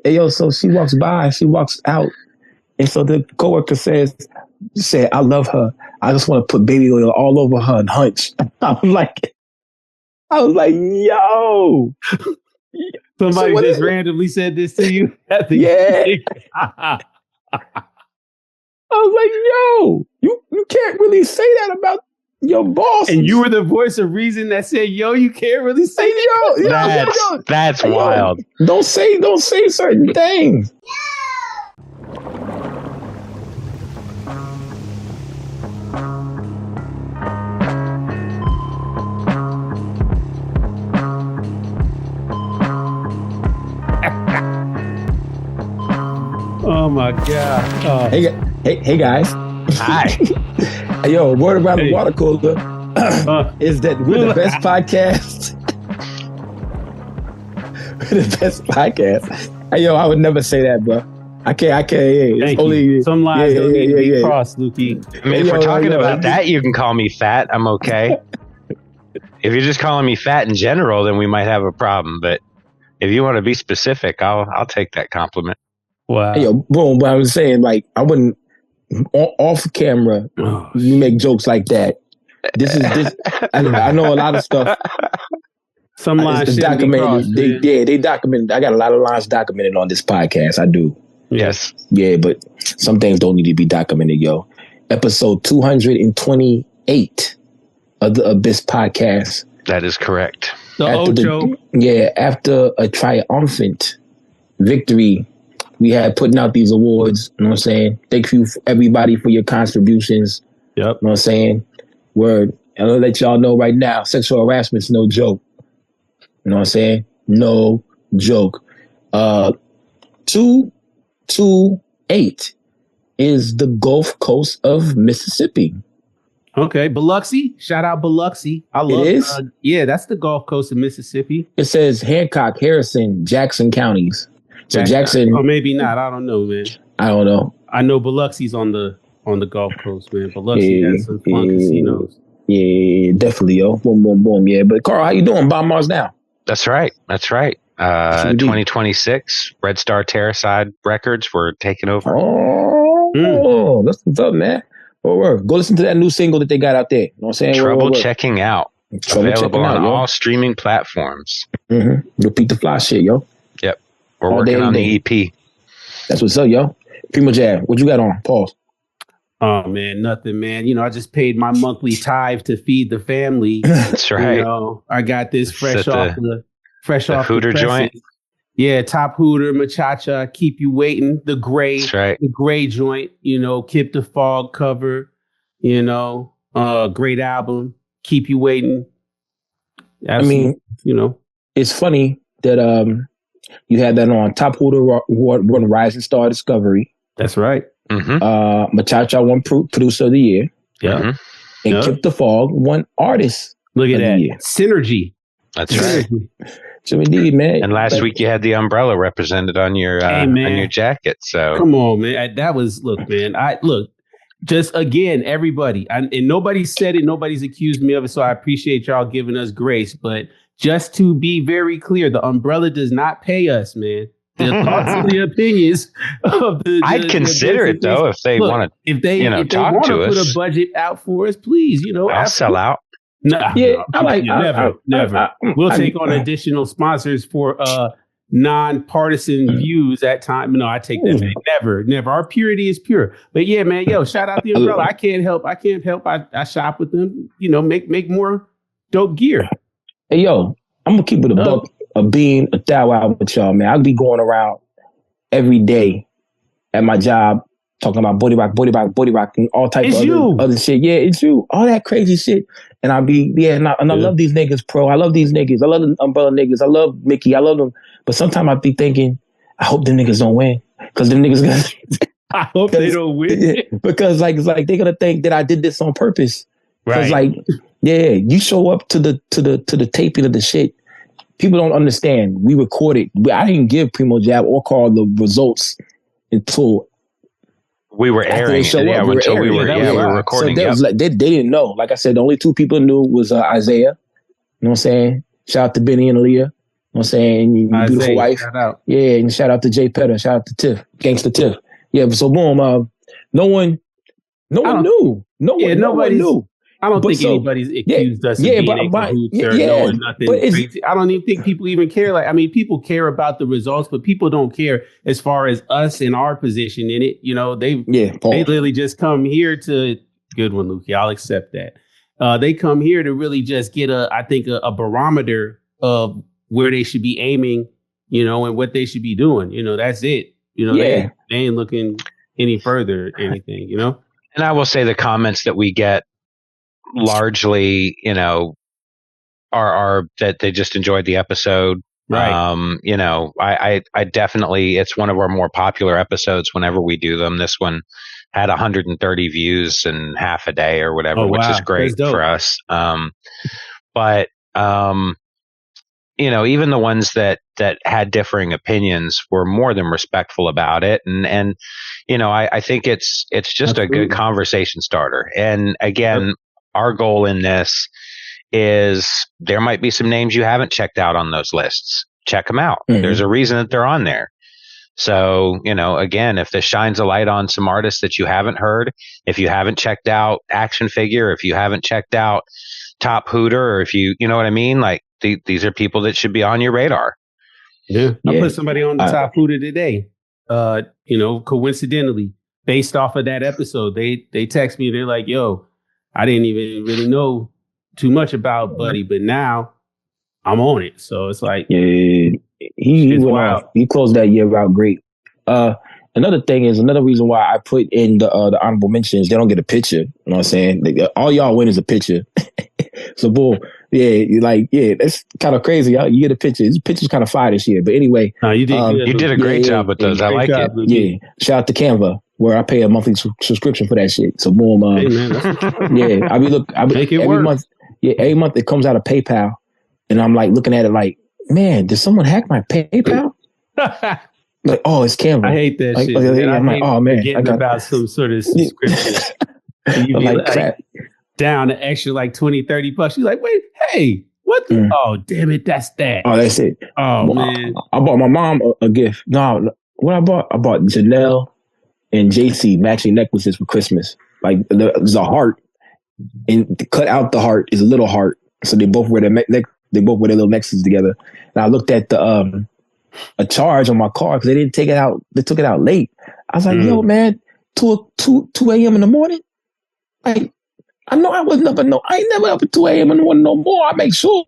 Hey, yo, so she walks by, she walks out, and so the coworker said, I love her. I just want to put baby oil all over her and hunch. I was like, yo. Somebody so just randomly said this to you? Yeah. I was like, yo, you can't really say that about your boss. And you were the voice of reason that said, yo, you can't really say that. That's wild. Don't say certain things. Oh my God. Oh. Hey guys. Hi. Hey, yo, word around the water cooler is that we're the best podcast. We're the best podcast. Hey, yo, I would never say that, bro. I can't. It's only some lines don't need to be crossed, Lukey. I mean, if we're talking about that, you can call me fat. I'm okay. If you're just calling me fat in general, then we might have a problem. But if you want to be specific, I'll take that compliment. Wow. Hey, yo, boom. But I was saying, like, I wouldn't off camera. You make jokes like that. This. I know a lot of stuff. Some lines documented. They documented. I got a lot of lines documented on this podcast. I do. Yes. Yeah, but some things don't need to be documented, yo. Episode 228 of the Abyss podcast. That is correct. After a triumphant victory, we had putting out these awards. You know what I'm saying? Thank you everybody for your contributions. Yep. You know what I'm saying? Word. And I'll let y'all know right now, sexual harassment's no joke. You know what I'm saying? No joke. 228 is the Gulf Coast of Mississippi. Okay, Biloxi. Shout out Biloxi. I love it. Is? Yeah, that's the Gulf Coast of Mississippi. It says Hancock, Harrison, Jackson counties. So Jackson. Or maybe not. I don't know, man. I don't know. I know Biloxi's on the Gulf Coast, man. Biloxi has some fun casinos. Yeah, definitely, yo. Boom, boom, boom. Yeah, but Carl, how you doing? Bomb Mars now. That's right. 2026, Red Star Terracide Records were taking over. Oh, that's what's up, man. Go listen to that new single that they got out there. You know what I'm saying? Trouble Checking Out. Available on all streaming platforms. Mm-hmm. Repeat the fly shit, yo. Yep. We're working on the EP. That's what's up, yo. Primo Jab, what you got on? Pause. Oh, man, nothing, man. You know, I just paid my monthly tithe to feed the family. That's right. You know, I got this fresh off the Hooter joint. Yeah, Top Hooter, Muchacha, Keep You Waiting, the gray joint, you know, Kip the Fog cover, you know, great album, Keep You Waiting. I mean, you know, it's funny that you had that on. Top Hooter won Rising Star Discovery. That's right. Mm-hmm. Muchacha won Producer of the Year. Yeah. Mm-hmm. And Kip the Fog won Artist Look at of that. the Year. Synergy. That's right. So indeed, man. And last week you had the umbrella represented on your jacket. So come on, man. That was man. Just again, everybody, and nobody said it. Nobody's accused me of it. So I appreciate y'all giving us grace. But just to be very clear, the umbrella does not pay us, man. The thoughts and the opinions of I'd consider it though if they want to. If they talk to us, put a budget out for us, please. You know, I'll sell out. Never. We'll take on additional sponsors for non-partisan views at time. No, I take that. Never. Our purity is pure. But yeah, man, shout out the umbrella. I can't help. I shop with them. You know, make more dope gear. Hey, yo, I'm gonna keep it a buck of being a thou out with y'all, man. I'll be going around every day at my job talking about body rock, and all types of other shit. Yeah, it's you. All that crazy shit. And I'll be, and I love these niggas, pro. I love these niggas. I love the umbrella niggas. I love Mickey. I love them. But sometimes I be thinking, I hope them niggas don't win. Because them niggas I hope they don't win. Because it's like they're gonna think that I did this on purpose. Right. You show up to the taping of the shit. People don't understand. We recorded. I didn't give Primo Jab or Carl the results until we were airing. We were recording. So they didn't know. Like I said, the only two people knew was Isaiah. You know what I'm saying? Shout out to Benny and Aaliyah. I'm saying, your beautiful wife. Shout out. Yeah, and shout out to Jay Petter. Shout out to Tiff, Gangsta Tiff. Yeah, so boom. No one knew. No one knew. I don't think anybody's accused us of being in cahoots or knowing nothing crazy. I don't even think people even care. Like, I mean, people care about the results, but people don't care as far as us in our position in it. You know, they literally just come here to good one, Lukey. I'll accept that. They come here to really just get a barometer of where they should be aiming, you know, and what they should be doing. You know, that's it. You know, they ain't looking any further or anything, you know? And I will say the comments that we get largely, you know, are that they just enjoyed the episode. Right. You know, I definitely, it's one of our more popular episodes whenever we do them. This one had 130 views in half a day or whatever, which is great for us. But you know, even the ones that had differing opinions were more than respectful about it. And you know, I think it's just a good conversation starter. And again, our goal in this is there might be some names you haven't checked out on those lists. Check them out. Mm-hmm. There's a reason that they're on there. So, you know, again, if this shines a light on some artists that you haven't heard, if you haven't checked out Action Figure, if you haven't checked out Top Hooter, or if you know what I mean? Like these are people that should be on your radar. Yeah. I put somebody on the Top Hooter today. You know, coincidentally, based off of that episode, they text me. They're like, yo, I didn't even really know too much about Buddy, but now I'm on it. So it's like, he went off. He closed that year out great. Another thing is, another reason why I put in the honorable mentions, they don't get a picture. You know what I'm saying? All y'all win is a picture. So boom. Yeah, that's kind of crazy. You get a picture. This picture's kind of fire this year. But anyway, you did a great job with those. I like it. Yeah. Shout out to Canva, where I pay a monthly subscription for that shit. So boom. Hey, man, every month. Yeah, every month it comes out of PayPal, and I'm like looking at it like, man, did someone hack my PayPal? Like, oh, it's Canva. I hate that shit. I'm like, oh man, I got about some sort of subscription. You be like down an extra like $20-$30. You're like, wait, hey, what the? Oh, damn it, that's that. Oh, that's it. Oh man, I bought my mom a gift. No, what I bought Janelle and JC matching necklaces for Christmas. Like there's a heart, and cut out the heart is a little heart, so they both wear their little necklaces together. And I looked at the a charge on my car because they didn't take it out. They took it out late. I was like, yo, man, 2 a.m. in the morning. Like, I know I was never know. I ain't never up at 2 a.m. in the morning no more. I make sure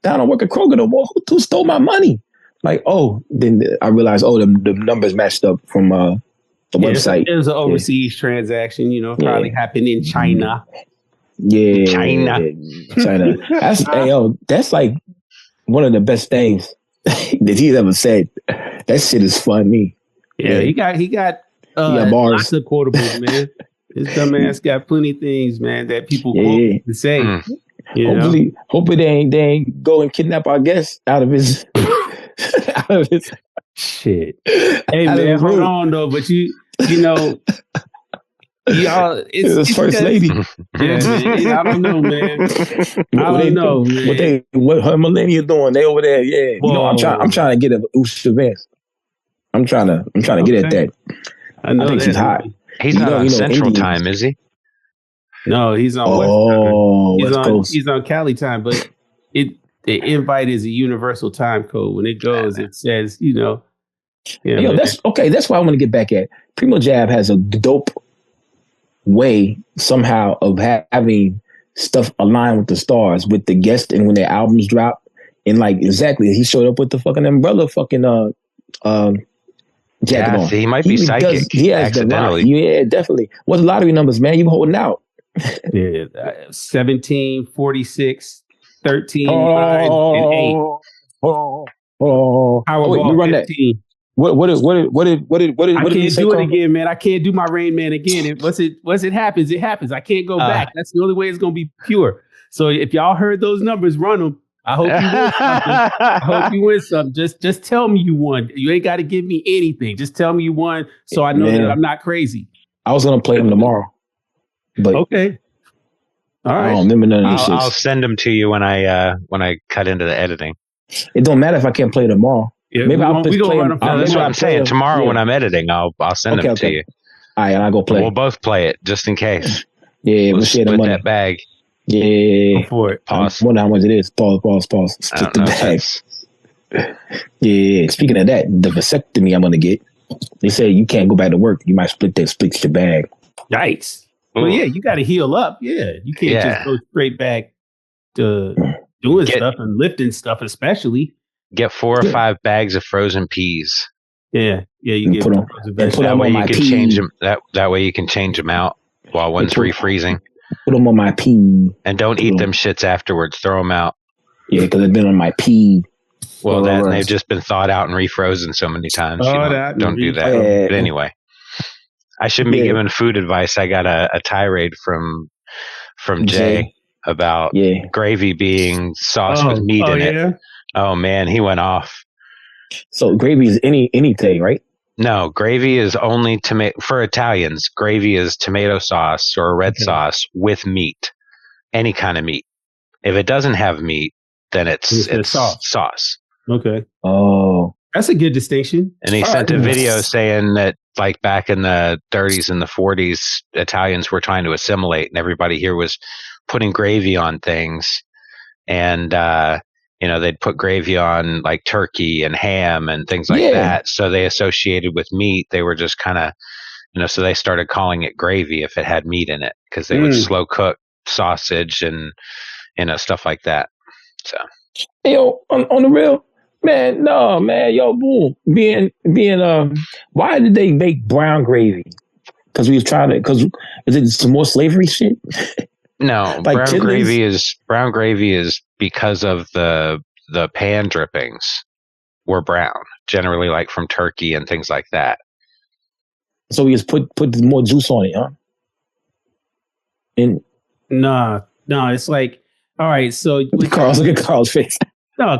that I don't work at Kroger no more. Who stole my money? Like, then I realized, the numbers matched up from the website. It was an overseas transaction, you know, probably happened in China. Yeah, China. That's like one of the best things that he's ever said. That shit is funny. Yeah, he got bars. Lots of quotables, man. This dumbass got plenty of things, man, that people quote to say. Hopefully they ain't go and kidnap our guest out of his shit. Hey man, hold on though, but you know, y'all, it's first lady. Yeah, man, I don't know, man. What her millennial doing? They over there, yeah. Whoa. You know, I'm trying to get a Usha Vance. I'm trying to get at that. I think she's hot. He's not on Central Time, is he? No, he's on West Coast. He's on Cali time, but the invite is a universal time code. When it goes, it says, that's okay. That's why I want to get back at. Primo Jab has a dope way somehow of having stuff aligned with the stars, with the guests, and when their albums drop, and like exactly, he showed up with the fucking umbrella, jacket on. He might be psychic. He accidentally. Yeah, definitely. What's the lottery numbers, man? You holding out? Yeah, 17, 46, 13, 9, and 8. Powerball 15. What did I can't say, do it again, man. I can't do my Rain Man again. Once it happens, it happens. I can't go back. That's the only way it's gonna be pure. So if y'all heard those numbers, run them. I hope you win something. I hope you win something. Just tell me you won. You ain't got to give me anything. Just tell me you won, so I know that I'm not crazy. I was gonna play them tomorrow, but okay. All right. I don't remember none of this shit. I'll send them to you when I cut into the editing. It don't matter if I can't play tomorrow. Yeah, maybe I'll just play them. That's what I'm saying. Tomorrow when I'm editing, I'll send them to you. All right, and I'll go play. We'll both play it just in case. Yeah, we'll share the money. That bag. Yeah. Go for it. Pause. I wonder how much it is. Pause. Split the bag. Yeah. Speaking of that, the vasectomy I'm gonna get. They say you can't go back to work. You might split your bag. Yikes. Well, yeah, you got to heal up. Yeah, you can't just go straight back to doing stuff and lifting stuff, especially. Get 4 or 5 bags of frozen peas. Yeah. You get put them that way you can change them. That way you can change them out while one's refreezing. Put them on my pea. And don't eat them shits afterwards. Throw them out. Yeah, because they've been on my pea. Well, they've just been thawed out and refrozen so many times. Don't do that. But anyway, I shouldn't be giving food advice. I got a tirade from Jay about gravy being sauce with meat in it. Oh man, he went off. So gravy is anything, right? No, gravy is only for Italians. Gravy is tomato sauce or a red sauce with meat, any kind of meat. If it doesn't have meat, then it's sauce. Okay. Oh, that's a good distinction. And he sent a video saying that, like back in the 30s and the 40s, Italians were trying to assimilate, and everybody here was putting gravy on things, and they'd put gravy on like turkey and ham and things like that. So they associated with meat. They were just kind of, so they started calling it gravy if it had meat in it, because they would slow cook sausage and stuff like that. So, on the real, man, no, man, boom, why did they make brown gravy? Because we was because is it some more slavery shit? No, like brown gravy is because of the pan drippings were brown, generally like from turkey and things like that. So we just put more juice on it, huh? And no, it's like, all right, so look at Carl's face. No,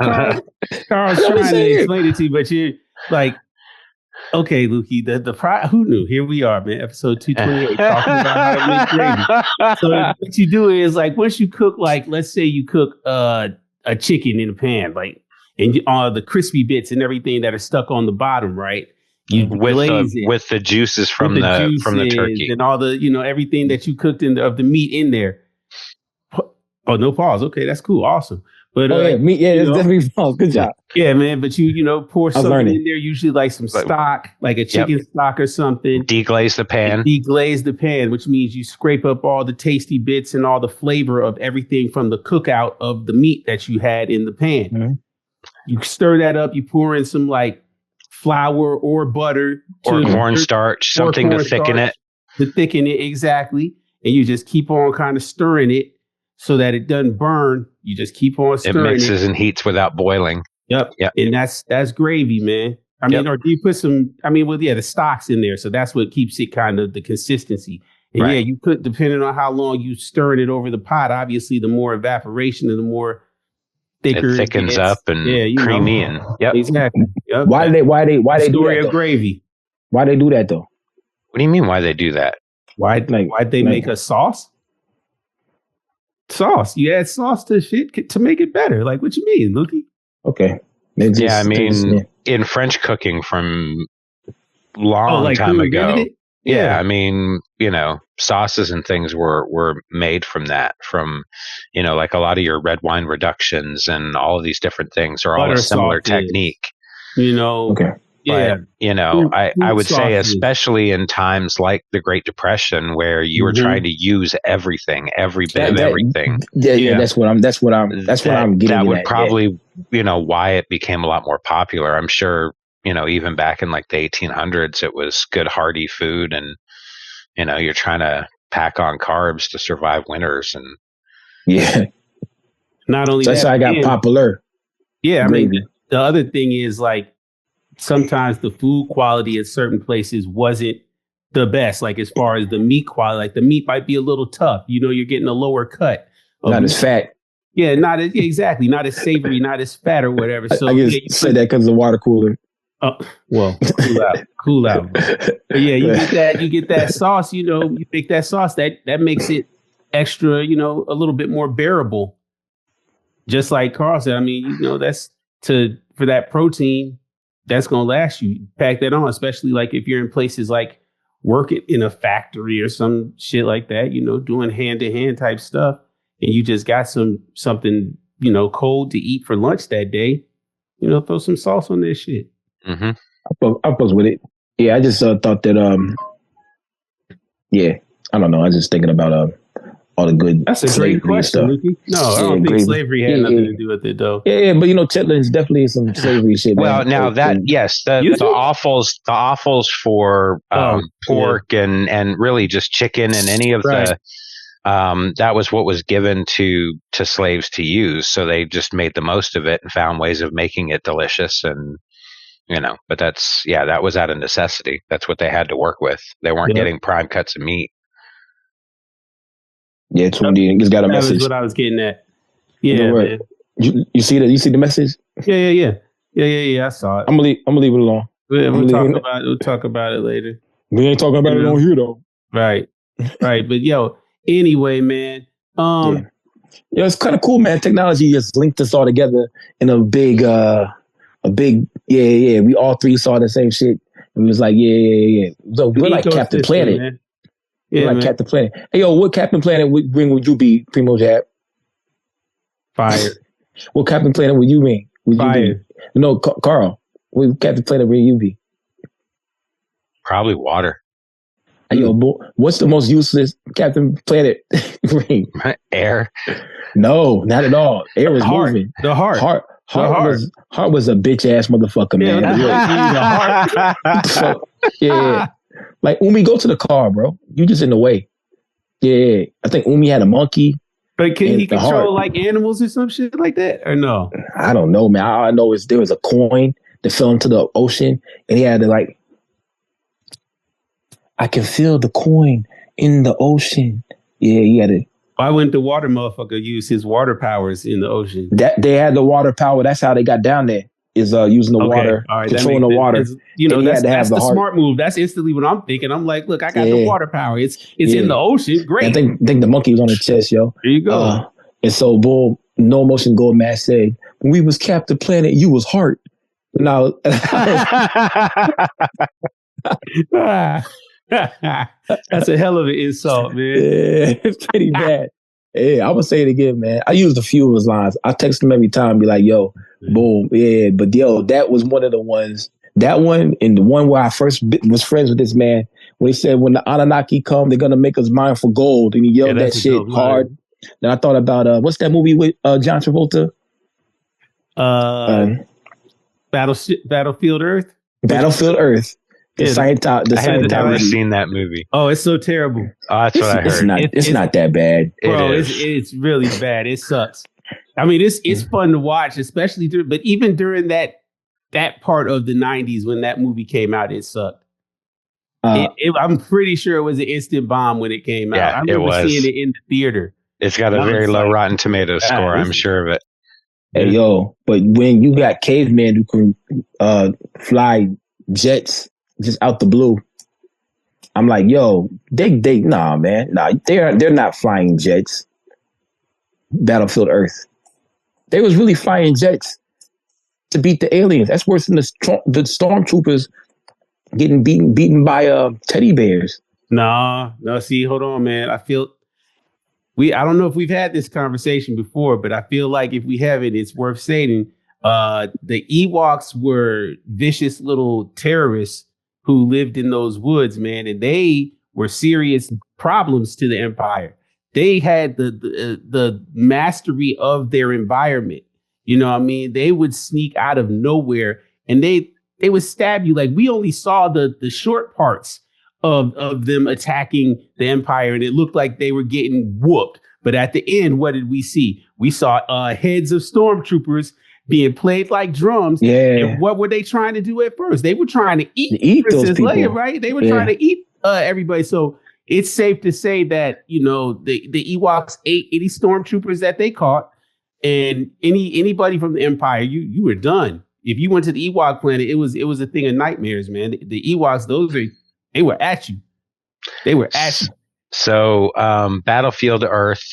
Carl's trying to explain it to you, but you're like, okay, Lukey, who knew? Here we are, man, episode 228, talking about how to make gravy. So what you do is, like, once you cook, like, let's say you cook a chicken in a pan, like, and the crispy bits and everything that are stuck on the bottom, right? You glaze it with the juices from the turkey and all the everything that you cooked of the meat in there. Oh, no pause. Okay, that's cool, awesome. But meat, it's definitely pause. Good job. Yeah, man. But you pour something in there, usually like some stock, like a chicken stock or something. Deglaze the pan. Which means you scrape up all the tasty bits and all the flavor of everything from the cookout of the meat that you had in the pan. Mm-hmm. You stir that up. You pour in some like flour or butter or cornstarch, something to thicken it. Exactly. And you just keep on kind of stirring it so that it doesn't burn. You just keep on stirring it. It mixes and heats without boiling. Yep. And that's gravy, man. I mean, or do you put the stock's in there. So that's what keeps it kind of the consistency. And you put, depending on how long you stir it over the pot, obviously the more evaporation and the more thicker it thickens up and creamy and exactly. Yep. Why they story of gravy? Why they do that though? What do you mean? Why they do that? Why'd they make a sauce? Sauce. You add sauce to shit to make it better. Like, what you mean, Lukey? Okay. In French cooking from long time ago. Yeah, I mean, sauces and things were made from that. From, like a lot of your red wine reductions and all of these different things are all a similar technique. Okay. Yeah. But, I would say, especially in times like the Great Depression, where you were trying to use everything, every bit of everything. Yeah. That's what I'm getting at. That would probably, why it became a lot more popular. I'm sure, even back in like the 1800s, it was good, hearty food. And, you're trying to pack on carbs to survive winters. And not only that's how I got popular. Yeah. I mean, the other thing is like, sometimes the food quality at certain places wasn't the best, like as far as the meat quality. Like the meat might be a little tough. You're getting a lower cut. Not as fat. Yeah, not as savory, not as fat or whatever. So I guess said that because of the water cooler. Oh, well, cool out. But yeah, you get that sauce. You make that sauce that makes it extra. A little bit more bearable. Just like Carl said, I mean, that's for that protein that's gonna last you. Pack that on, especially like if you're in places like working in a factory or some shit like that, doing hand-to-hand type stuff, and you just got something, cold to eat for lunch that day, throw some sauce on this shit. Mm-hmm. I was with it. Yeah, I just thought that, I don't know. I was just thinking about all the good. That's a great question, Lukey. No, I don't think slavery had nothing to do with it, though. Yeah, but Chitlins definitely some slavery shit. Well, man. now the offals for pork and really just chicken and any of the that was what was given to slaves to use. So they just made the most of it and found ways of making it delicious. And but that was out of necessity. That's what they had to work with. They weren't getting prime cuts of meat. Yeah, Twindy just got a message. That was what I was getting at. Yeah, man. You see that? You see the message? Yeah. I saw it. I'm gonna leave it alone. We'll talk about it later. We ain't talking about it on here though. Right. But anyway, man. It's kind of cool, man. Technology just linked us all together in a big. We all three saw the same shit. And we was like, yeah. So we're like Captain Planet. Man. Yeah, like Captain Planet. Hey, yo, what Captain Planet would you be, Primo Jab? Fired. What Captain Planet would you be? Fired. No, Carl. What Captain Planet would you be? Probably water. Hey, yo, what's the most useless Captain Planet ring? Air. No, not at all. Air was moving. The heart. Heart was a bitch ass motherfucker, man. Yeah. Like Umi, go to the car, bro. You just in the way. Yeah. I think Umi had a monkey. But can he control like animals or some shit like that? Or no? I don't know, man. All I know is there was a coin that fell into the ocean and he had to I can feel the coin in the ocean. Yeah, he had to. Why wouldn't the water motherfucker use his water powers in the ocean? That they had the water power. That's how they got down there. Is using the water, controlling the water. That's the smart move. That's instantly what I'm thinking. I'm like, look, I got the water power. It's in the ocean. Great. I think the monkey was on the chest, yo. There you go. And so, boom, No Emotion Gold Mask said, when we was Captain Planet, you was Heart. Now, that's a hell of an insult, man. Yeah, it's pretty bad. Yeah, I'm gonna say it again, man. I used a few of his lines. I text him every time, be like, yo, boom, yeah. But yo, that was one of the ones. That one and the one where I first was friends with this man, when he said, when the Anunnaki come, they're gonna make us mine for gold. And he yelled that shit hard. Then I thought about what's that movie with John Travolta? Battlefield Earth? Battlefield Earth. I've never seen that movie. Oh, it's so terrible. Oh, that's what I heard. It's not that bad. Bro, it's really bad. It sucks. I mean, it's fun to watch, especially but even during that part of the 90s when that movie came out, it sucked. I'm pretty sure it was an instant bomb when it came out. Yeah, I remember seeing it in the theater. It's got a very low Rotten Tomatoes score, I'm sure of it. Hey, yo, but when you got cavemen who can fly jets just out the blue, I'm like, yo, they're not flying jets. Battlefield Earth, they was really flying jets to beat the aliens. That's worse than the stormtroopers getting beaten by teddy bears. No. See, hold on, man. I don't know if we've had this conversation before, but I feel like if we haven't, it's worth saying. The Ewoks were vicious little terrorists who lived in those woods, man, and they were serious problems to the Empire. They had the mastery of their environment. You know what I mean? They would sneak out of nowhere and they would stab you. Like, we only saw the short parts of them attacking the Empire, and it looked like they were getting whooped. But at the end, what did we see? We saw heads of stormtroopers being played like drums. Yeah. And what were they trying to do at first? They were trying to eat Princess Leia, right? They were trying to eat everybody. So it's safe to say that, the Ewoks ate any stormtroopers that they caught, and anybody from the Empire, you were done. If you went to the Ewok planet, it was a thing of nightmares, man. The Ewoks, they were at you. They were at you. So Battlefield Earth,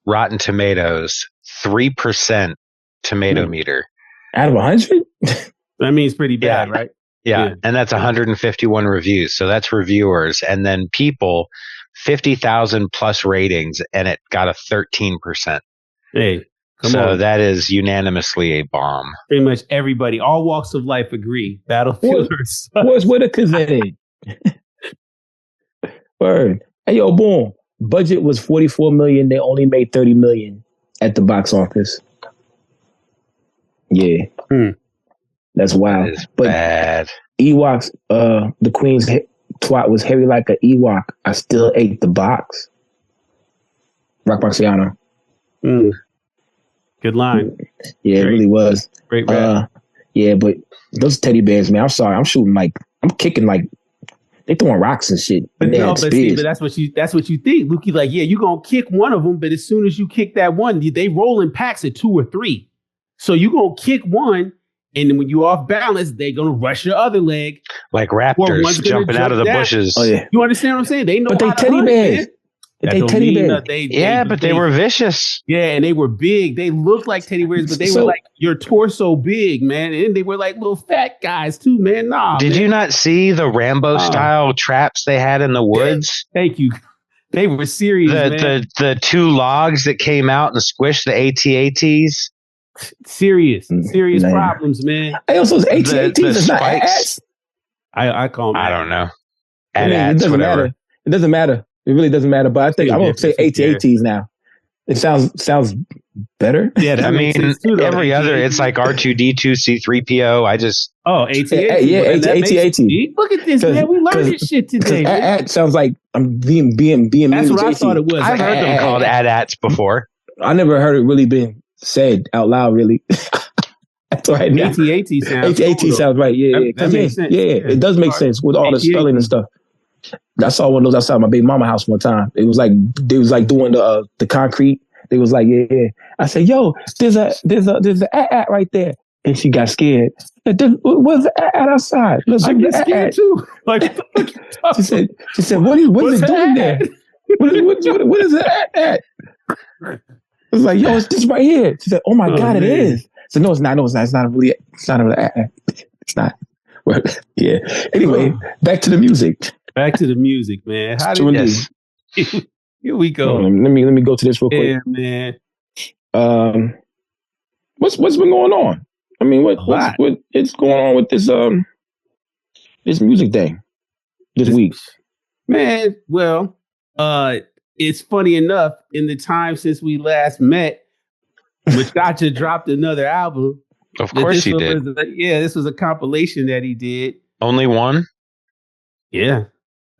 Rotten Tomatoes, 3% tomato meter. Out of 100? That means pretty bad, right? Yeah. And that's 151 reviews. So that's reviewers. And then people, 50,000 plus ratings, and it got a 13%. Hey, come on. So that is unanimously a bomb. Pretty much everybody, all walks of life agree. Battlefield. What's Whitaker's in it? Word. Hey, yo, boom. Budget was $44 million. They only made $30 million at the box office. Yeah. That's wild. That but bad. Ewoks, the Queen's twat was heavy like an Ewok. I still ate the box. Rock Marciano. Good line. Yeah, it really was. Great rap. Yeah, but those teddy bears, man, I'm sorry. I'm kicking like they throwing rocks and shit. But that's what you think. Lukey, like, yeah, you're gonna kick one of them, but as soon as you kick that one, they roll in packs of 2 or 3. So you're gonna kick one, and then when you off balance, they're gonna rush your other leg. Like raptors jumping out of the bushes. Oh, yeah. You understand what I'm saying? They know. But they teddy bears. They teddy bears. They were vicious. Yeah, and they were big. They looked like teddy bears, but they were like your torso big, man. And they were like little fat guys too, man. Nah. Did you not see the Rambo style traps they had in the woods? Thank you. They were serious, man. The 2 logs that came out and squished the AT-ATs. Serious problems, man. Hey, also, AT-ATs is not AT-ATs. I call them. I don't know. It doesn't matter. It doesn't matter. It really doesn't matter. But I think I'm going to say AT-ATs now. It sounds better. Yeah, I mean, every other, it's like R2D2, C3PO. AT-ATs. Yeah, AT-ATs. Look at this, man. We learned this shit today. AT sounds like I'm being That's what I thought it was. I've heard them called AT-ATs before. I never heard it really been said out loud, really. That's right now. AT sounds AT sounds right. Yeah, that makes sense. Yeah, it does make sense with all the spelling and stuff. I saw one of those outside my baby mama house one time. It was like they was like doing the concrete. They was like, yeah. I said, yo, there's a AT right there, and she got scared. What's the AT outside? I get scared too. Like she said, what is it doing there? What is the AT? I was like, yo, it's this right here. She said, oh my God, man. It is. So no, it's not. It's not really AT. It's not. Well, yeah. Anyway, back to the music. Back to the music, man. How did this? Here we go. Let me go to this real quick. Yeah, man. What's been going on? I mean, what is going on with this this music thing this week? Man, well, it's funny enough. In the time since we last met, Machata dropped another album. Of course he did. This was a compilation that he did. Only one? Yeah.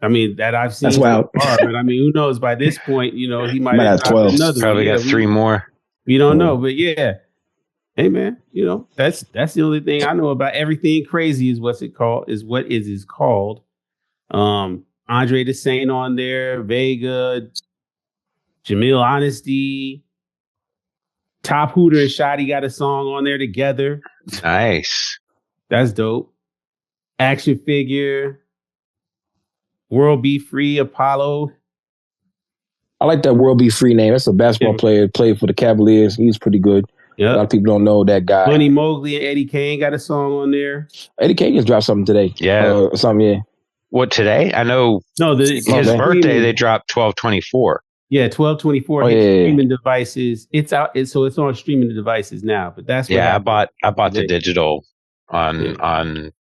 I mean, that I've seen. That's wild. But I mean, who knows? By this point, he might have 12. Probably got 3 more. We don't know, but yeah. Hey, man, that's the only thing I know about Everything Crazy is what is called. Andre the Saint on there, Vega, Jamil Honesty, Top Hooter and Shotty got a song on there together. Nice. That's dope. Action Figure. World Be Free, Apollo. I like that World Be Free name. That's a basketball player, played for the Cavaliers. He's pretty good. Yep. A lot of people don't know that guy. Bunny Mosley and Eddie Kane got a song on there. Eddie Kane just dropped something today. Yeah. Yeah. What, today? I know his birthday, they dropped 12/24. Yeah, 12/24 streaming devices. It's out, so it's on streaming devices now. But that's what happened. I bought the digital on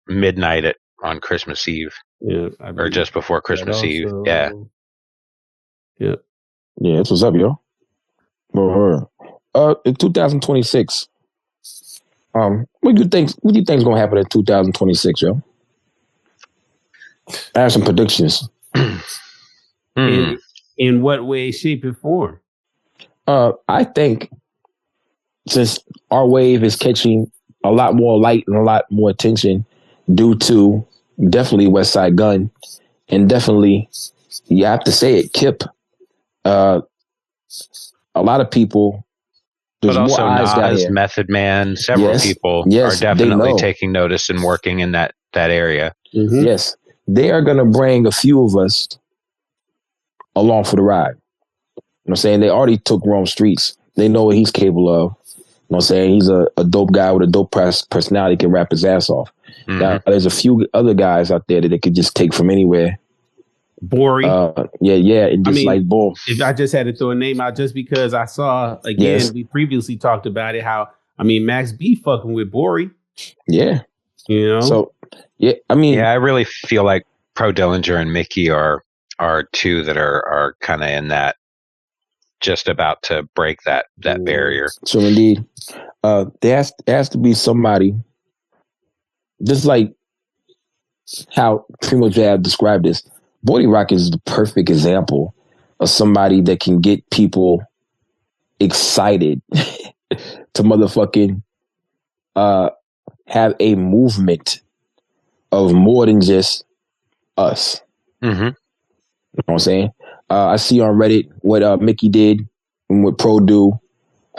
midnight on Christmas Eve. Yeah, or just before Christmas Eve. Yeah. Yeah. Yeah, that's what's up, yo. In 2026. What do you think's gonna happen in 2026, yo? I have some predictions. In what way, shape, and form? I think since our wave is catching a lot more light and a lot more attention due to definitely West Side Gun and definitely, you have to say it, Kip. A lot of people, there's more eyes down here. Method Man, several people are definitely taking notice and working in that area. Mm-hmm. Yes, they are going to bring a few of us along for the ride. You know what I'm saying? They already took Rome Streets. They know what he's capable of. what I'm saying? He's a dope guy with a dope personality, can rap his ass off. Mm-hmm. Now, there's a few other guys out there that they could just take from anywhere. Bori. Yeah. And just like, boom. If I just had to throw a name out just because I saw, again, we previously talked about it, how, Max B fucking with Bori. Yeah. You know? So, yeah, I really feel like Pro Dillinger and Mickey are two that are kind of in that, just about to break that barrier. So indeed, there has to be somebody, just like how Primo Jab described this. Body Rock is the perfect example of somebody that can get people excited to motherfucking have a movement of more than just us. Mm-hmm. You know what I'm saying? I see on Reddit what Mickey did and what Pro do.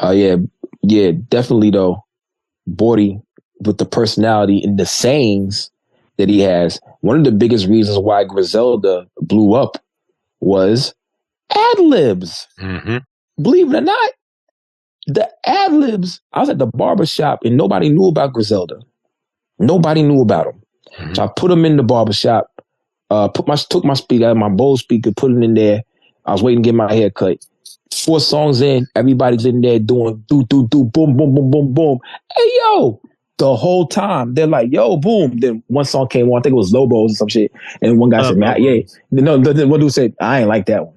Yeah, definitely though. Bordy, with the personality and the sayings that he has, one of the biggest reasons why Griselda blew up was ad libs. Mm-hmm. Believe it or not, the ad libs. I was at the barbershop and nobody knew about Griselda. Nobody knew about him. Mm-hmm. So I put him in the barbershop. Took my speaker, my Bose speaker, put it in there. I was waiting to get my hair cut. 4 songs in, everybody's in there doing do boom boom boom boom boom. Hey yo, the whole time they're like yo boom. Then one song came on, I think it was Lobos or some shit, and one guy said, "Man, yeah." No, one dude said, "I ain't like that one."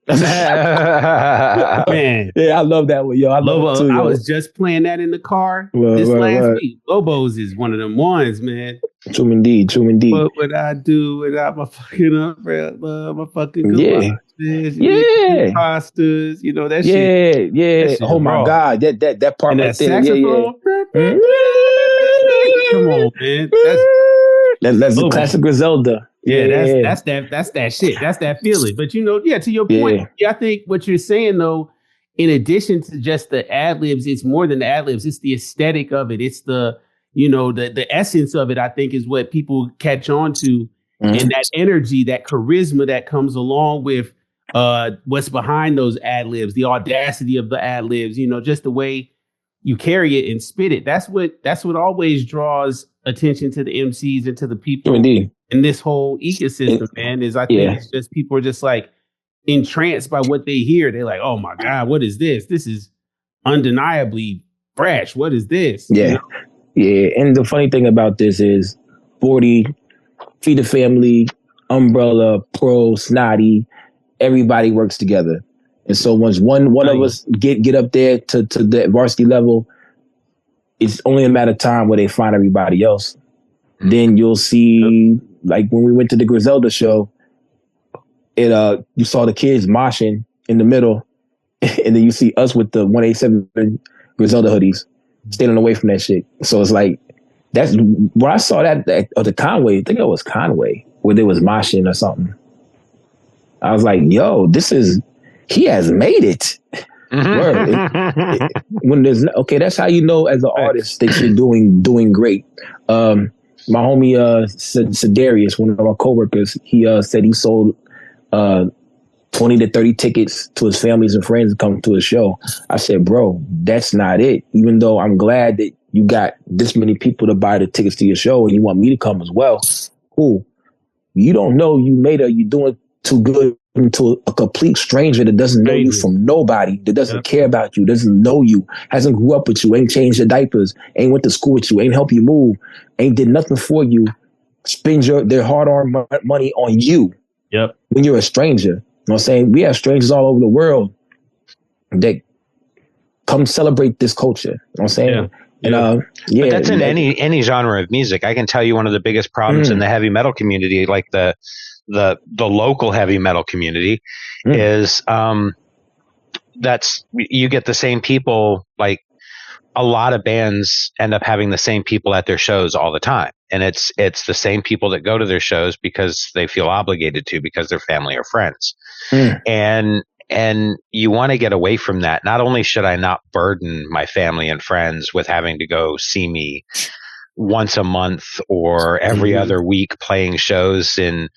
Man, yeah, I love that one, yo. I love it too, yo. I was just playing that in the car last week. Lobos is one of them ones, man. True indeed. What would I do without my fucking umbrella, my fucking galoshes, pastas, that shit. Yeah. That shit oh my God, that part and right that saxophone. Yeah. Come on, man. That's the classic Griselda. Yeah, that's that shit. That's that feeling. But to your point, I think what you're saying though, in addition to just the ad libs, it's more than the ad libs. It's the aesthetic of it. It's the the essence of it, I think, is what people catch on to. Mm-hmm. And that energy, that charisma that comes along with what's behind those ad libs, the audacity of the ad libs, just the way you carry it and spit it. That's what always draws attention to the MCs and to the people in this whole ecosystem, man, is I think it's just people are just like entranced by what they hear. They're like, oh my God, what is this? This is undeniably fresh. What is this? Yeah. Yeah, and the funny thing about this is 40, Feed the Family, Umbrella, Pro, Snotty, everybody works together. And so once one of us get up there to the varsity level, it's only a matter of time where they find everybody else. Then you'll see, like when we went to the Griselda show, you saw the kids moshing in the middle, and then you see us with the 187 Griselda hoodies. Staying away from that shit. So it's like, that's when I saw that the Conway, I think it was Conway, where there was moshing or something. I was like, yo, he has made it. When there's that's how you know as an artist that you're doing great. My homie Sedarius, one of our coworkers, he said he sold 20 to 30 tickets to his families and friends to come to his show. I said, bro, that's not it. Even though I'm glad that you got this many people to buy the tickets to your show and you want me to come as well. Cool. You don't know you doing too good to a complete stranger that doesn't know you from nobody, that doesn't care about you, doesn't know you, hasn't grew up with you, ain't changed your diapers, ain't went to school with you, ain't helped you move, ain't did nothing for you, spend their hard-earned money on you. Yep. When you're a stranger. You know what I'm saying? We have strangers all over the world that come celebrate this culture. You know what I'm saying? Yeah. And but that's in any genre of music. I can tell you one of the biggest problems in the heavy metal community, like the local heavy metal community, is that's you get the same people. Like a lot of bands end up having the same people at their shows all the time. And it's the same people that go to their shows because they feel obligated to, because they're family or friends. And you want to get away from that. Not only should I not burden my family and friends with having to go see me once a month or every other week playing shows in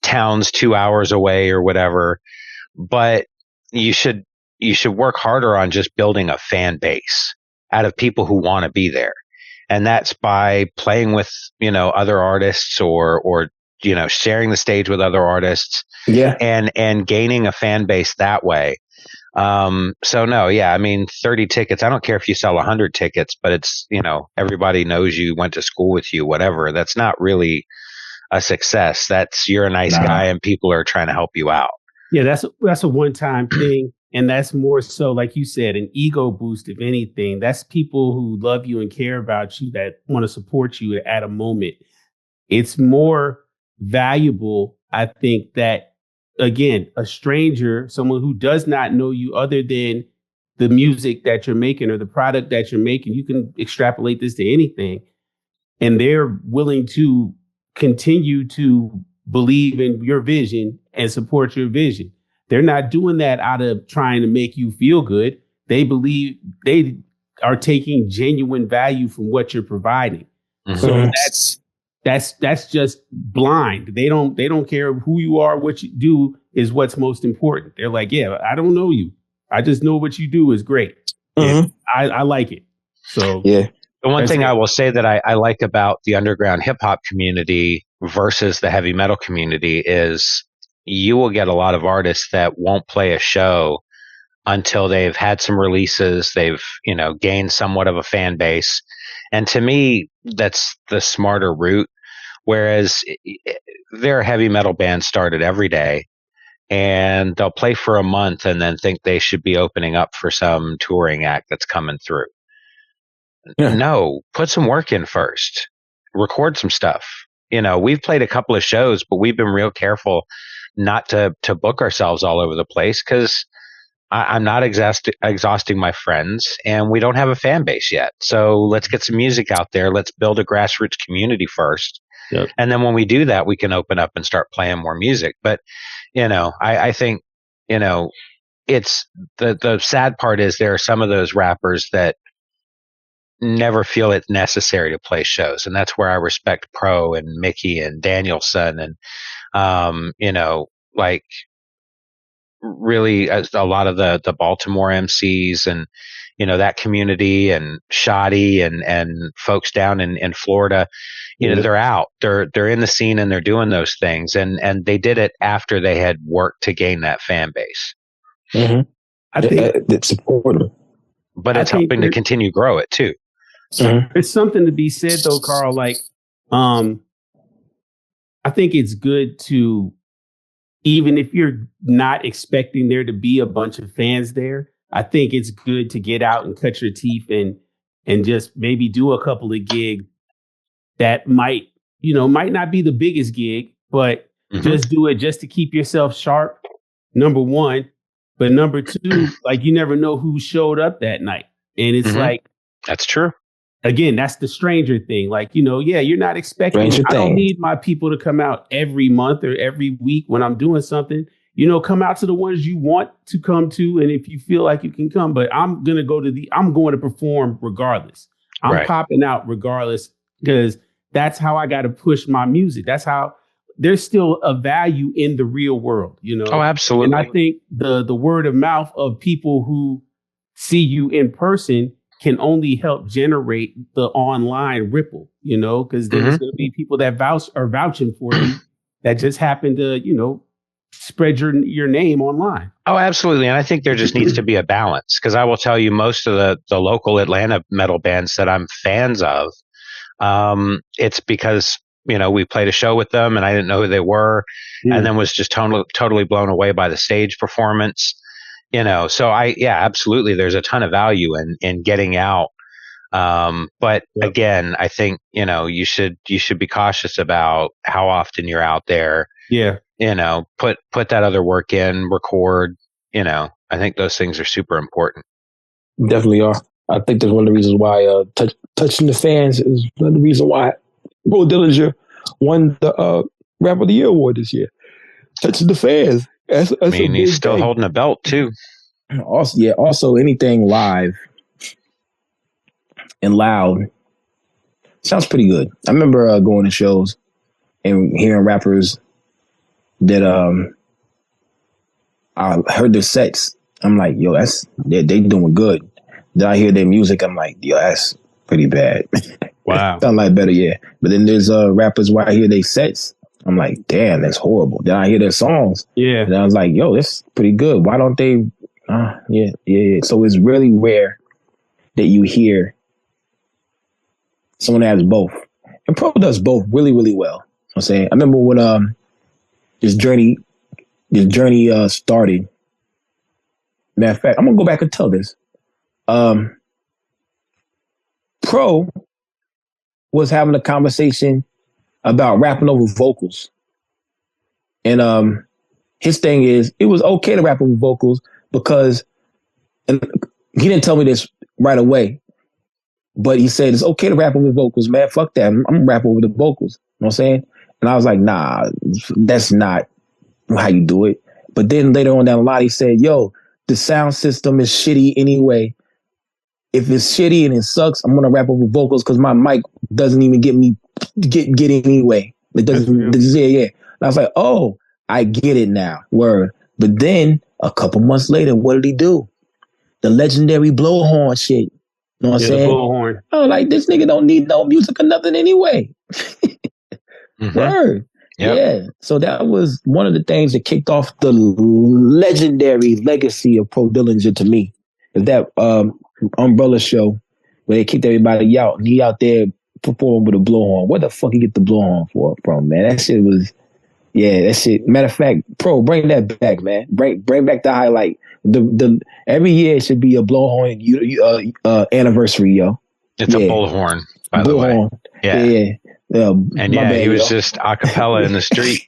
towns 2 hours away or whatever, but you should work harder on just building a fan base. out of people who want to be there. And that's by playing with, other artists or sharing the stage with other artists. Yeah. And gaining a fan base that way. So no, yeah, I mean, 30 tickets. I don't care if you sell 100 tickets, but it's, everybody knows you, went to school with you, whatever. That's not really a success. That's, you're a nice guy and people are trying to help you out. Yeah, that's a one-time thing. And that's more so, like you said, an ego boost, if anything. That's people who love you and care about you, that want to support you at a moment. It's more valuable, I think, that, again, a stranger, someone who does not know you other than the music that you're making or the product that you're making, you can extrapolate this to anything, and they're willing to continue to believe in your vision and support your vision. They're not doing that out of trying to make you feel good. They believe they are taking genuine value from what you're providing. Mm-hmm. So that's just blind. They don't care who you are. What you do is what's most important. They're like, yeah, I don't know you. I just know what you do is great. Mm-hmm. I like it. So yeah. The one thing I will say that I like about the underground hip hop community versus the heavy metal community is you will get a lot of artists that won't play a show until they've had some releases, they've, gained somewhat of a fan base. And to me, that's the smarter route. Whereas their heavy metal bands started every day and they'll play for a month and then think they should be opening up for some touring act that's coming through. Yeah. No, put some work in first. Record some stuff. We've played a couple of shows, but we've been real careful not to book ourselves all over the place because I'm not exhausting my friends and we don't have a fan base yet. So let's get some music out there. Let's build a grassroots community first. Yep. And then when we do that, we can open up and start playing more music. But, I think, it's the sad part is there are some of those rappers that never feel it necessary to play shows. And that's where I respect Pro and Mickey and Danielson and, like really a lot of the Baltimore MCs and, that community and Shoddy and folks down in Florida, they're out, they're in the scene and they're doing those things. And they did it after they had worked to gain that fan base. Mm-hmm. I think it's supportive, but it's helping to continue grow it too. Mm-hmm. It's something to be said though, Carl, like, I think it's good to, even if you're not expecting there to be a bunch of fans there, I think it's good to get out and cut your teeth and just maybe do a couple of gigs that might not be the biggest gig, but just do it just to keep yourself sharp, number one. But number two, like, you never know who showed up that night. And it's like, that's true. Again, that's the stranger thing. Like, you're not expecting, I don't need my people to come out every month or every week when I'm doing something. Come out to the ones you want to come to. And if you feel like you can come, but I'm going to perform regardless. I'm popping out regardless because that's how I got to push my music. That's how there's still a value in the real world, Oh, absolutely. And I think the word of mouth of people who see you in person can only help generate the online ripple, because there's going to be people that are vouching for you that just happen to, spread your name online. Oh, absolutely. And I think there just needs to be a balance, because I will tell you, most of the local Atlanta metal bands that I'm fans of, it's because, we played a show with them and I didn't know who they were, and then was just totally blown away by the stage performance. So absolutely. There's a ton of value in getting out. But again, I think, you should be cautious about how often you're out there. Yeah. Put that other work in, record, I think those things are super important. Definitely are. I think that's one of the reasons why, touching the fans is one of the reasons why Bo Dillinger won the, Rap of the Year award this year. Touching the fans. That's he's still holding a belt too. Also anything live and loud sounds pretty good. I remember going to shows and hearing rappers that I heard their sets. I'm like, yo, they doing good. Then I hear their music, I'm like, yo, that's pretty bad. Wow. Sound like better, yeah. But then there's rappers where I hear they sets, I'm like, damn, that's horrible. Then I hear their songs, yeah, and I was like, yo, that's pretty good. Why don't they? Yeah. So it's really rare that you hear someone that has both, and Pro does both really, really well. You know what I'm saying, I remember when this journey started. Matter of fact, I'm gonna go back and tell this. Pro was having a conversation about rapping over vocals. And his thing is, it was okay to rap over vocals because, and he didn't tell me this right away, but he said, it's okay to rap over vocals, man. Fuck that. I'm gonna rap over the vocals. You know what I'm saying? And I was like, nah, that's not how you do it. But then later on down the line, he said, yo, the sound system is shitty anyway. If it's shitty and it sucks, I'm gonna rap over vocals because my mic doesn't even get anyway. It doesn't. Yeah. And I was like, oh, I get it now. Word. But then a couple months later, what did he do? The legendary blowhorn shit. You know what I'm saying? Blowhorn. Oh, like this nigga don't need no music or nothing anyway. Word. Yep. Yeah. So that was one of the things that kicked off the legendary legacy of Pro Dillinger to me. Is that Umbrella show where they kicked everybody out and he out there performing with a blowhorn. What the fuck he get the blowhorn from, man? That shit was, that shit. Matter of fact, Pro, bring that back, man. Bring back the highlight. The every year it should be a blowhorn anniversary, yo. It's a bullhorn, by the way. Yeah. And he was just a cappella in the street.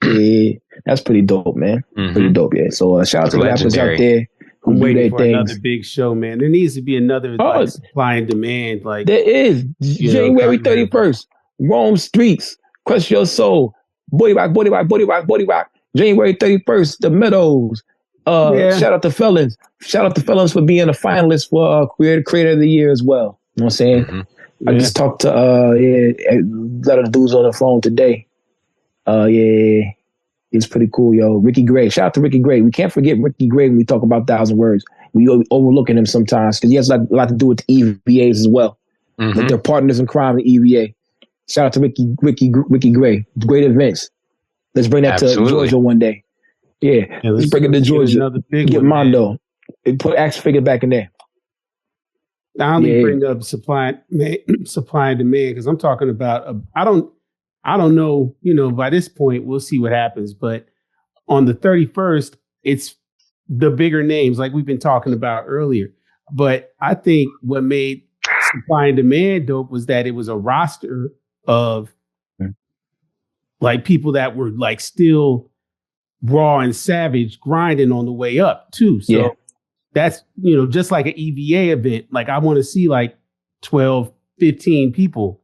Yeah, that's pretty dope, man. Pretty dope, yeah. So shout out to the rappers out there. I'm waiting for another big show, man. There needs to be another supply and demand. Like there is January 31st, Rome streets, crush your soul, body rock. January 31st, the Meadows. Shout out to Felons. Shout out to Felons for being a finalist for Creator of the Year as well. You know what I'm saying? I just talked to a lot of the dudes on the phone today. It's pretty cool, yo. Ricky Gray. Shout out to Ricky Gray. We can't forget Ricky Gray when we talk about 1,000 Words. We overlooking him sometimes because he has a lot to do with the EVAs as well. Like they're partners in crime, the EVA. Shout out to Ricky Gray. Great events. Let's bring that to Georgia one day. Yeah, let's bring it to Georgia. Get Mondo. Put action figure back in there. I only bring up supply and demand because I'm talking about. I don't know. By this point, we'll see what happens. But on the 31st, it's the bigger names like we've been talking about earlier. But I think what made supply and demand dope was that it was a roster of like people that were like still raw and savage grinding on the way up too. So that's, just like an EVA event. Like I want to see like 12, 15 people,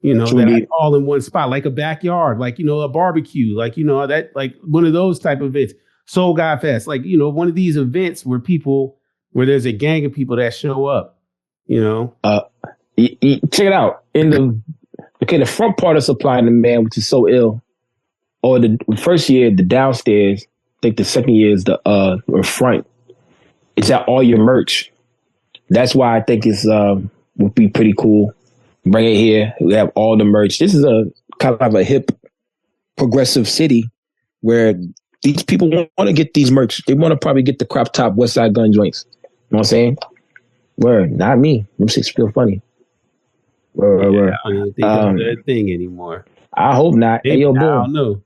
that are all in one spot, like a backyard, like, a barbecue, like, that, like one of those type of events. Soul God Fest, like, one of these events where there's a gang of people that show up, check it out. The front part of Supply and Demand, which is so ill, or the first year, the downstairs, I think the second year is the front. It's at all your merch. That's why I think it's would be pretty cool. Bring it here. We have all the merch. This is a kind of a hip, progressive city where these people want to get these merch. They want to probably get the crop top West Side Gun joints. You know what I'm saying? Word, not me. Them shit's feel funny. Word. I don't think that's a thing anymore. I hope not. Hey, yo, boom. I don't know.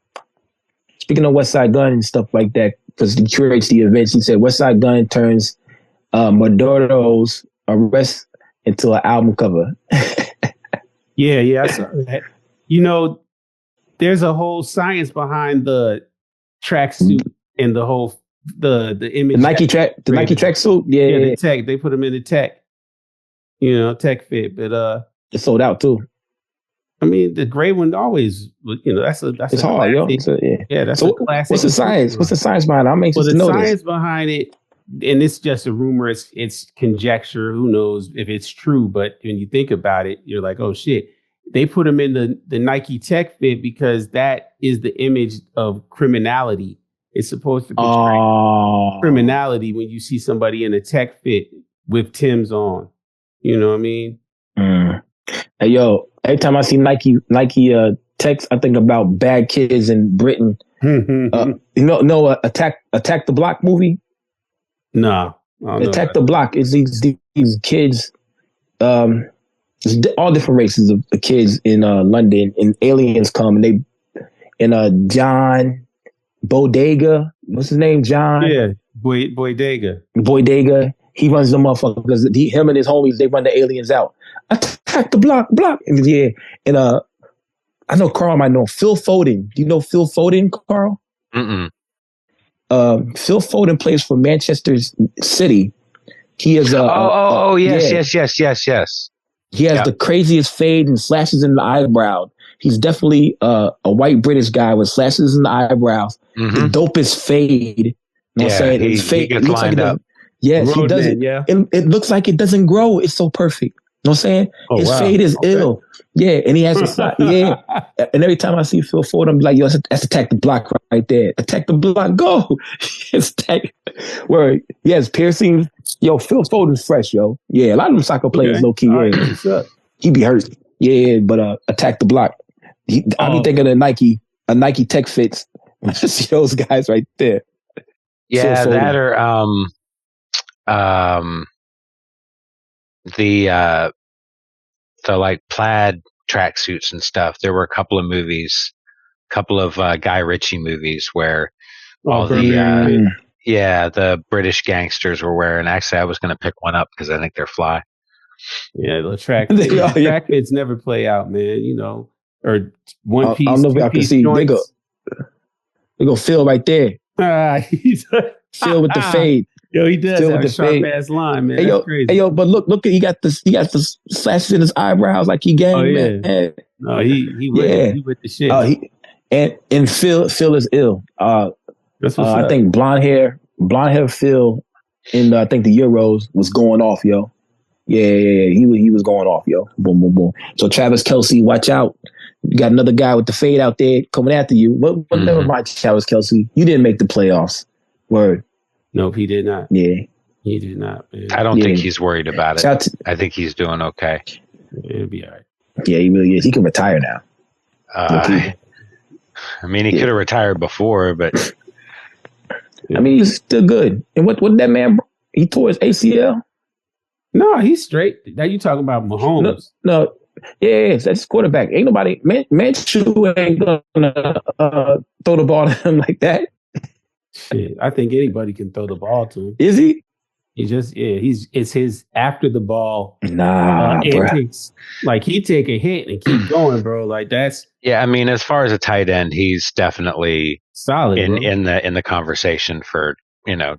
Speaking of West Side Gun and stuff like that, because he curates the events, he said West Side Gun turns Maduro's arrest into an album cover. Yeah, I saw that. There's a whole science behind the tracksuit and the whole the image. The Nike tracksuit. Yeah, the tech. They put them in the tech. Tech fit, but it's sold out too. I mean, the gray one always, that's it's hard, yo. That's a classic. What's the science? What's the science behind it? I'm anxious to know this. The science behind it, and it's just a rumor. It's conjecture. Who knows if it's true? But when you think about it, you're like, oh shit. They put them in the Nike Tech Fit because that is the image of criminality. It's supposed to portray criminality when you see somebody in a tech fit with Tim's on. You know what I mean? Hey, yo, every time I see Nike text, I think about Bad Kids in Britain. Attack the Block movie? No. Attack the Block is these kids, all different races of kids in London, and aliens come and John Bodega, what's his name? John? Yeah, Boydega. He runs the motherfuckers. Him and his homies, they run the aliens out. Attack the block. And yeah. And I know Carl might know Phil Foden. Do you know Phil Foden, Carl? Mm-mm. Phil Foden plays for Manchester City. He is yes. He has the craziest fade and slashes in the eyebrow. He's definitely a white British guy with slashes in the eyebrows. Mm-hmm. The dopest fade. You know what I'm saying? He gets lined up. Yes, he does it. Yeah. It looks like it doesn't grow. It's so perfect. You know what I'm saying? His fade is ill. Yeah, and he has a slot. Yeah. And every time I see Phil Ford, I'm like, yo, that's Attack the Block right there. Attack the Block, go. It's where he has piercings. Yo, Phil Foden's fresh, yo. Yeah, a lot of them soccer players low key. Yeah. He be hurt. Yeah, but Attack the Block. I be thinking of Nike Tech Fits. Those guys right there. Yeah, that or the like plaid tracksuits and stuff. There were a couple of Guy Ritchie movies where the British gangsters were wearing. Actually, I was going to pick one up because I think they're fly. Yeah, the track fits never play out, man. You know, or one piece. I don't know if I can see. They go Phil right there. Phil with the fade. Yo, he does have a sharp ass line, man. That's crazy. Hey, yo, but look, he got the slashes in his eyebrows like he gang, man. No, he with the shit. And Phil is ill. That's what's up. I think blonde hair Phil in I think the Euros was going off, yo. Yeah, he was going off, yo. Boom, boom, boom. So Travis Kelce, watch out. You got another guy with the fade out there coming after you. Never mind, Travis Kelce. You didn't make the playoffs. Word. Nope, he did not. Yeah. He did not, man. I don't think he's worried about it. I think he's doing okay. It'll be all right. Yeah, he really is. He can retire now. I mean, he could have retired before, but... I mean, he's still good. And what that man... He tore his ACL? No, he's straight. Now you talking about Mahomes. No. Yeah, that's quarterback. Ain't nobody... Minshew ain't gonna throw the ball to him like that. Shit, I think anybody can throw the ball to him. Is he? He just it's his after the ball. Antics. Like he take a hit and keep going, bro. Like that's I mean, as far as a tight end, he's definitely solid in the conversation for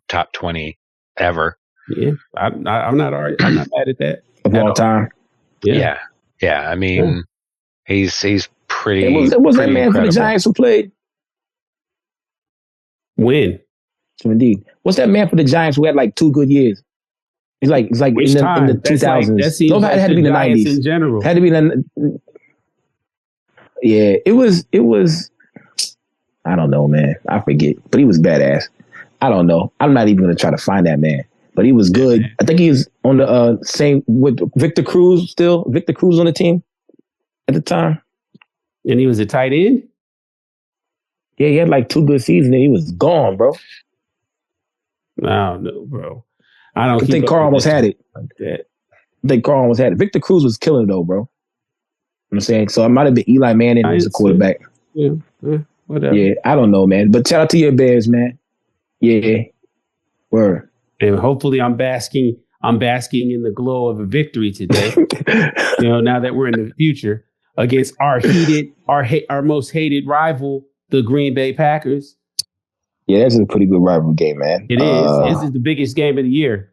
top 20 ever. Yeah, I'm not mad at that of all time. Yeah. I mean, he's pretty. It was that man incredible. For the Giants who played. When? Indeed. What's that man for the Giants who had like 2 good years? It's like in the 2000s. No, it had to be the 90s in general. Had to be it was. I don't know, man. I forget, but he was badass. I don't know. I'm not even gonna try to find that man, but he was good. I think he was on the same with Victor Cruz still. Victor Cruz on the team at the time, and he was a tight end. Yeah, he had like 2 good seasons and he was gone, bro. No, bro. I don't think Carl almost had it. Like that. I think Carl almost had it. Victor Cruz was killing it though, bro. You know what I'm saying? So it might have been Eli Manning as a quarterback. Yeah, whatever. Yeah, I don't know, man. But shout out to your Bears, man. Yeah. Word. And hopefully I'm basking in the glow of a victory today. Now that we're in the future against our most hated rival, the Green Bay Packers. Yeah, that's a pretty good rivalry game, man. It is. This is the biggest game of the year.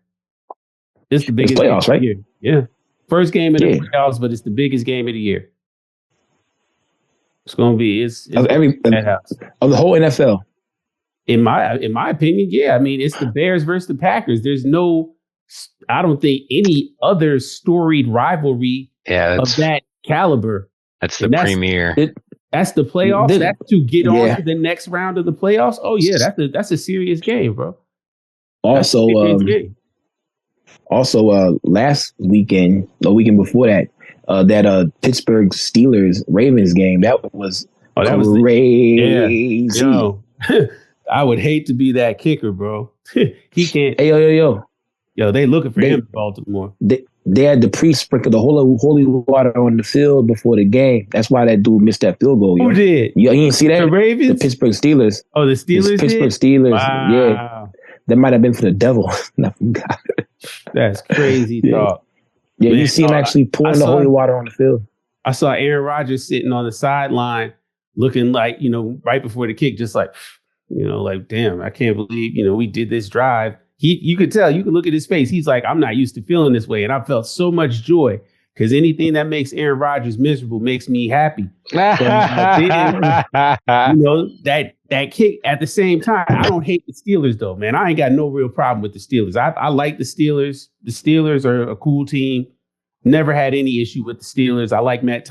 This is the biggest playoffs, game right? Of the year. Yeah. First game of the playoffs, but it's the biggest game of the year. It's going to be of the whole NFL. In my opinion, yeah. I mean, it's the Bears versus the Packers. There's I don't think any other storied rivalry of that caliber. That's the premier. That's the playoffs. That's to get on to the next round of the playoffs. Oh yeah, that's a serious game, bro. Also, Also, last weekend, the weekend before that, that Pittsburgh Steelers Ravens game, that was crazy. Yo, I would hate to be that kicker, bro. He can't. Hey, yo, they looking for him in Baltimore. They had to pre-sprinkle the holy water on the field before the game. That's why that dude missed that field goal. Who did? You didn't see that? The Ravens? The Pittsburgh Steelers. Oh, the Steelers the Pittsburgh Steelers. Wow. Yeah. That might have been for the devil. That's crazy talk. Yeah, man, you see him actually pouring the holy water on the field. I saw Aaron Rodgers sitting on the sideline looking like, right before the kick, just like, like, damn, I can't believe, we did this drive. You could tell, you could look at his face. He's like, I'm not used to feeling this way. And I felt so much joy because anything that makes Aaron Rodgers miserable makes me happy. That kick at the same time. I don't hate the Steelers, though, man. I ain't got no real problem with the Steelers. I like the Steelers. The Steelers are a cool team. Never had any issue with the Steelers. I like Mike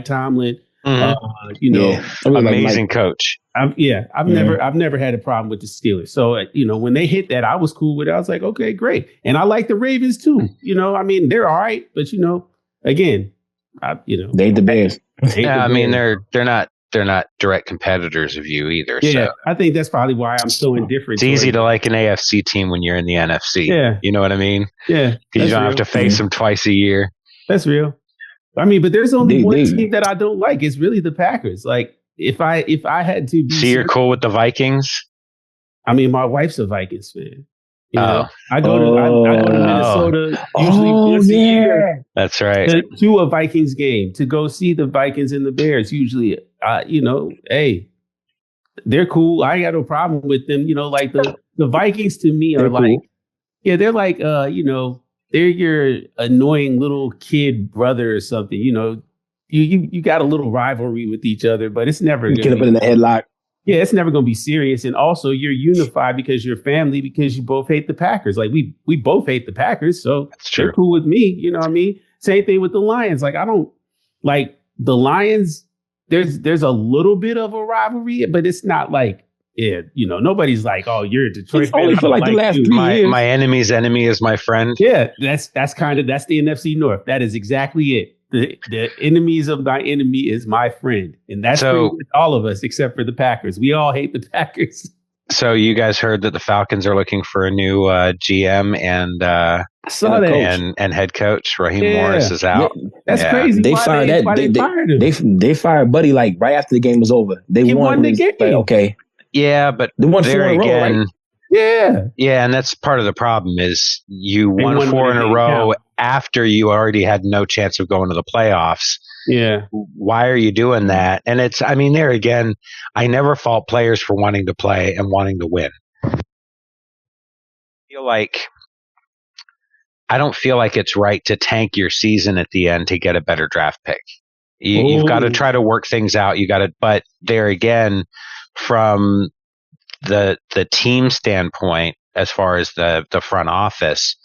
Tomlin. Mm-hmm. Amazing coach. I've never had a problem with the Steelers. So, when they hit that, I was cool with it. I was like, okay, great. And I like the Ravens too. They're all right, but again, they ain't the Bears. They're not direct competitors of you either. Yeah, so. I think that's probably why I'm so indifferent. It's easy to like an AFC team when you're in the NFC. Yeah. You know what I mean? Yeah. You don't have to face them twice a year. That's real. But there's only one team that I don't like. It's really the Packers. Like, if I had to be... So you're cool with the Vikings? My wife's a Vikings fan. I go to Minnesota usually once a year. That's right. To a Vikings game to go see the Vikings and the Bears. Usually, hey, they're cool. I ain't got no problem with them. Like the Vikings to me are like, cool. Yeah, they're like, they're your annoying little kid brother or something. You got a little rivalry with each other, but it's never get up in the headlock. Yeah, it's never going to be serious. And also, you're unified because you're family, because you both hate the Packers. Like, we both hate the Packers, so they're cool with me. You know what I mean? Same thing with the Lions. Like, I don't like the Lions. There's a little bit of a rivalry, but it's not like, nobody's like, oh, you're a Detroit fan. Only for like the last 3 years. My enemy's enemy is my friend. Yeah, that's the NFC North. That is exactly it. The enemies of my enemy is my friend. And that's with all of us except for the Packers. We all hate the Packers. So you guys heard that the Falcons are looking for a new GM and head coach. Raheem Morris is out. Yeah, that's crazy. They fired that. They fired Buddy like right after the game was over. He won the game. Like, okay. Yeah, but they won 4 in a row, right? Yeah, and that's part of the problem is you won 4 in a row after you already had no chance of going to the playoffs. Yeah. Why are you doing that? And there again, I never fault players for wanting to play and wanting to win. I don't feel like it's right to tank your season at the end to get a better draft pick. You've got to try to work things out. But there again, from the team standpoint, as far as the front office,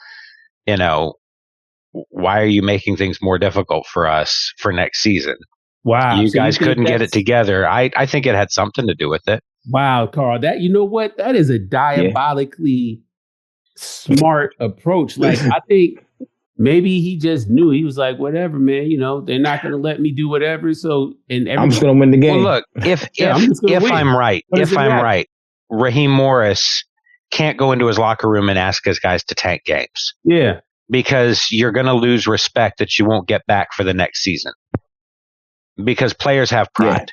why are you making things more difficult for us for next season? Wow. You guys couldn't get it together. I think it had something to do with it. Wow, Carl, that, that is a diabolically smart approach. Like, I think maybe he just knew. He was like, whatever, man, they're not going to let me do whatever. So, I'm just going to win the game. Well, look, if I'm right, Raheem Morris can't go into his locker room and ask his guys to tank games. Yeah. Because you're going to lose respect that you won't get back for the next season. Because players have pride,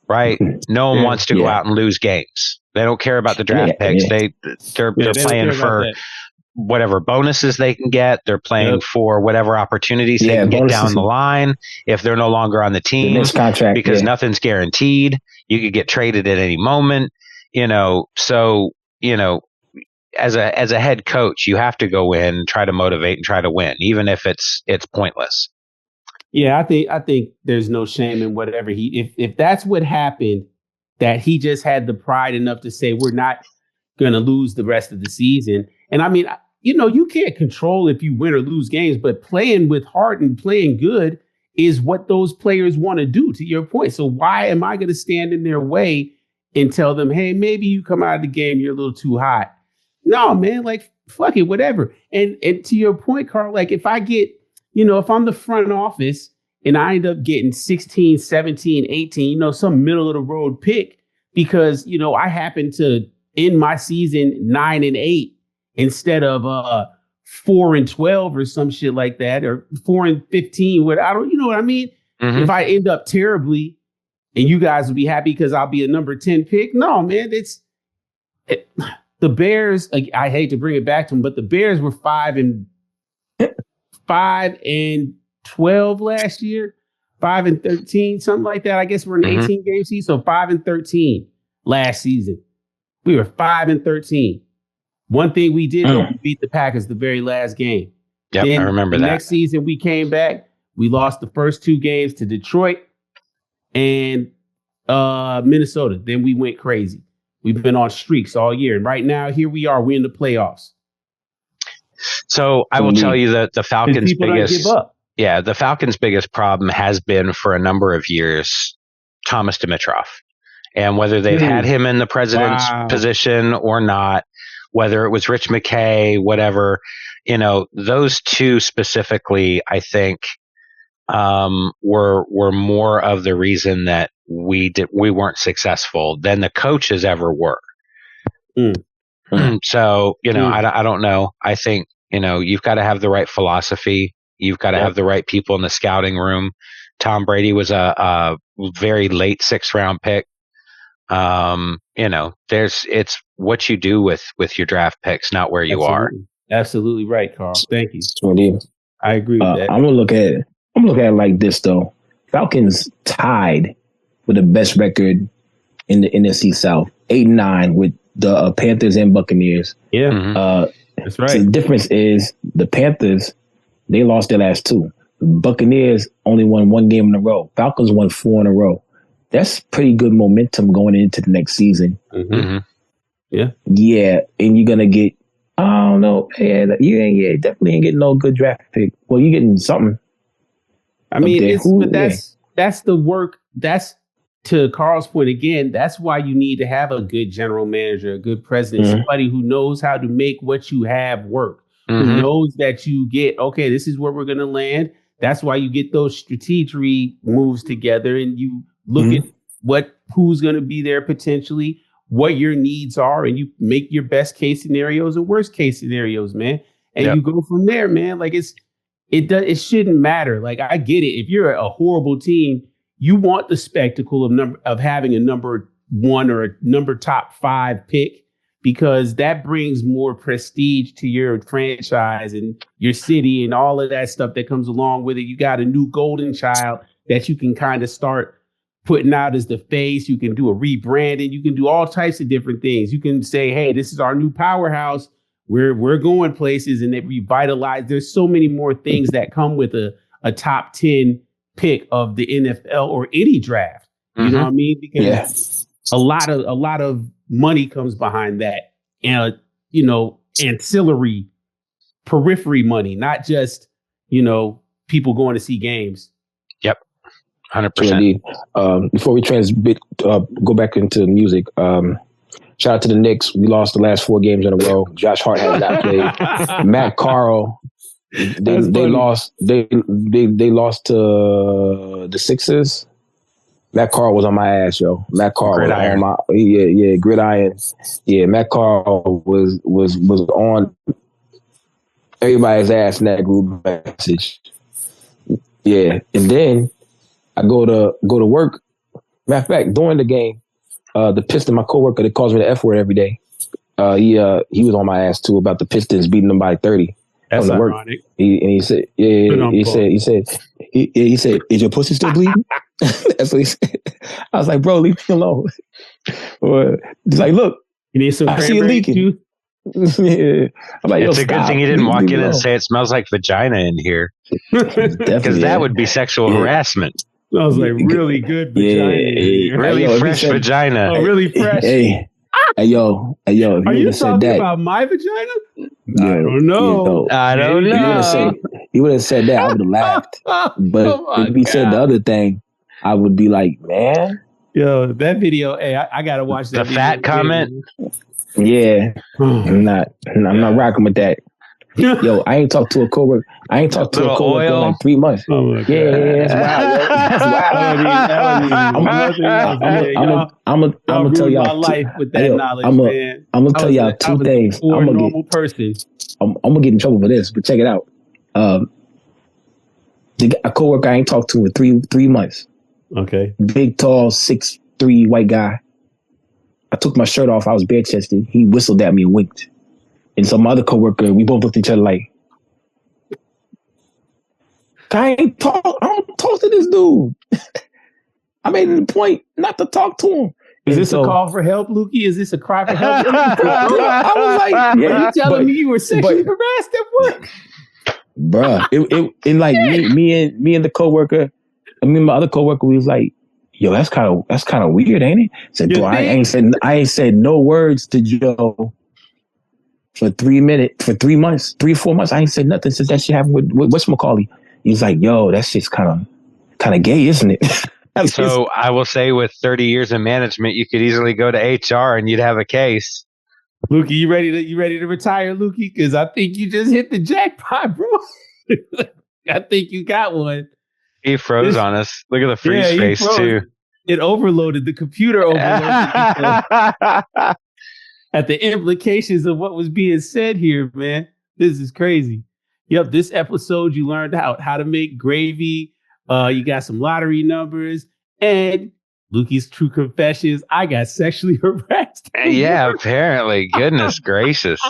right? No one wants to go out and lose games. They don't care about the draft picks. They're playing for whatever bonuses they can get. They're playing for whatever opportunities they can get down the line if they're no longer on the team. The contract, because nothing's guaranteed. You could get traded at any moment. As a head coach, you have to go in and try to motivate and try to win, even if it's pointless. Yeah, I think there's no shame in whatever if that's what happened, that he just had the pride enough to say we're not going to lose the rest of the season. And you can't control if you win or lose games, but playing with heart and playing good is what those players want to do, to your point. So why am I going to stand in their way and tell them, hey, maybe you come out of the game, you're a little too hot. No, man, like, fuck it, whatever. And to your point, Carl, like if I get, if I'm the front office and I end up getting 16, 17, 18, some middle of the road pick because, I happen to end my season 9-8 instead of 4-12 or some shit like that, or 4-15. What I don't, you know what I mean? Mm-hmm. If I end up terribly and you guys will be happy because I'll be a number 10 pick. No, man, the Bears, I hate to bring it back to them, but the Bears were 5-12 last year, 5-13, something like that. I guess we're an 18-game season, so 5-13 last season. We were 5-13. One thing we did, we beat the Packers the very last game. Yep, then I remember that. Next season, we came back. We lost the first 2 games to Detroit and Minnesota. Then we went crazy. We've been on streaks all year. And right now, here we are. We're in the playoffs. So I will tell you that the Falcons' the Falcons' biggest problem has been for a number of years, Thomas Dimitroff. And whether they've had him in the president's position or not, whether it was Rich McKay, whatever, those two specifically, I think, were more of the reason that we weren't successful than the coaches ever were. So, I don't know. I think, you've got to have the right philosophy. You've got to have the right people in the scouting room. Tom Brady was a very late 6th round pick. It's what you do with your draft picks, not where you are. Absolutely right, Carl. Thank you. I agree with that. I'm gonna look at it like this though. Falcons tied with the best record in the NFC South, 8-9 with the Panthers and Buccaneers. Yeah, that's right. So the difference is the Panthers, they lost their last 2. The Buccaneers only won 1 game in a row. Falcons won 4 in a row. That's pretty good momentum going into the next season. Yeah, and you're gonna get. I don't know. You definitely ain't getting no good draft pick. Well, you're getting something. I mean, that's the work. That's, to Carl's point again, that's why you need to have a good general manager, a good president, somebody who knows how to make what you have work, who knows that you get, okay, this is where we're going to land. That's why you get those strategic moves together and you look at who's going to be there potentially, what your needs are, and you make your best case scenarios and worst case scenarios, man. And you go from there, man. Like it shouldn't matter. Like, I get it. If you're a horrible team, you want the spectacle of having a number 1 or a number top 5 pick, because that brings more prestige to your franchise and your city and all of that stuff that comes along with it. You got a new golden child that you can kind of start putting out as the face. You can do a rebranding. You can do all types of different things. You can say, hey, this is our new powerhouse. We're going places, and it revitalized. There's so many more things that come with a top 10 pick of the NFL or any draft. You know what I mean? Because a lot of money comes behind that, and ancillary periphery money, not just people going to see games. Yep, 100%. Before we go back into music, shout out to the Knicks. We lost the last 4 games in a row. Josh Hart has not played. Matt Carl. They lost. They lost to the Sixers. Matt Carl was on my ass, yo. Matt Carl was on my gridiron. Yeah, Matt Carl was on everybody's ass in that group message. Yeah, and then I go to work. Matter of fact, during the game, the Piston, my coworker that calls me the F word every day, he was on my ass too about the Pistons beating them by 30. That's ironic. He said, he said, is your pussy still bleeding? That's what he said. I was like, bro, leave me alone. He's like, look, you need some. I see it leaking. Too? Yeah. I'm like, it's a good thing you didn't walk in and say it smells like vagina in here, because that would be sexual harassment. Smells like really good vagina. Really fresh vagina. Oh, really fresh. Hey, yo. Are you talking about my vagina? Yeah, I don't know. I don't know. He would have said that, I would have laughed. But if he said the other thing, I would be like, man. Yo, that video, hey, I got to watch that video. The fat comment? Yeah, I'm not rocking with that. Yo, I ain't talked to a coworker. In like 3 months. Oh my God. That's wild. I'm gonna tell y'all my life with that knowledge, man. I'm gonna tell y'all two things. I'm a normal person. I'm gonna get in trouble for this, but check it out. A coworker I ain't talked to in 3 months. Okay. Big, tall, 6'3" white guy. I took my shirt off. I was bare chested. He whistled at me and winked. And so my other coworker, we both looked at each other like, I don't talk to this dude. I made it a point not to talk to him. Is this a call for help, Lukey? Is this a cry for help? I was like, yeah, you telling me you were sexually harassed at work? Bruh, it like me and the coworker, my other coworker, we was like, yo, that's kind of weird, ain't it? I said, bro, I ain't said no words to Joe for 3 months, 3 or 4 months. I ain't said nothing since that shit happened with whatchamacallit. He's like, yo, that shit's kind of gay, isn't it? So I will say, with 30 years in management, you could easily go to HR and you'd have a case. Lukey, you ready to retire, Lukey? Because I think you just hit the jackpot, bro. I think you got one. He froze on us. Look at the freeze face too. It overloaded. The computer overloaded at the implications of what was being said here, man. This is crazy. Yep, this episode you learned how to make gravy. You got some lottery numbers, and Lukey's true confessions. I got sexually harassed. Yeah, apparently. Goodness gracious.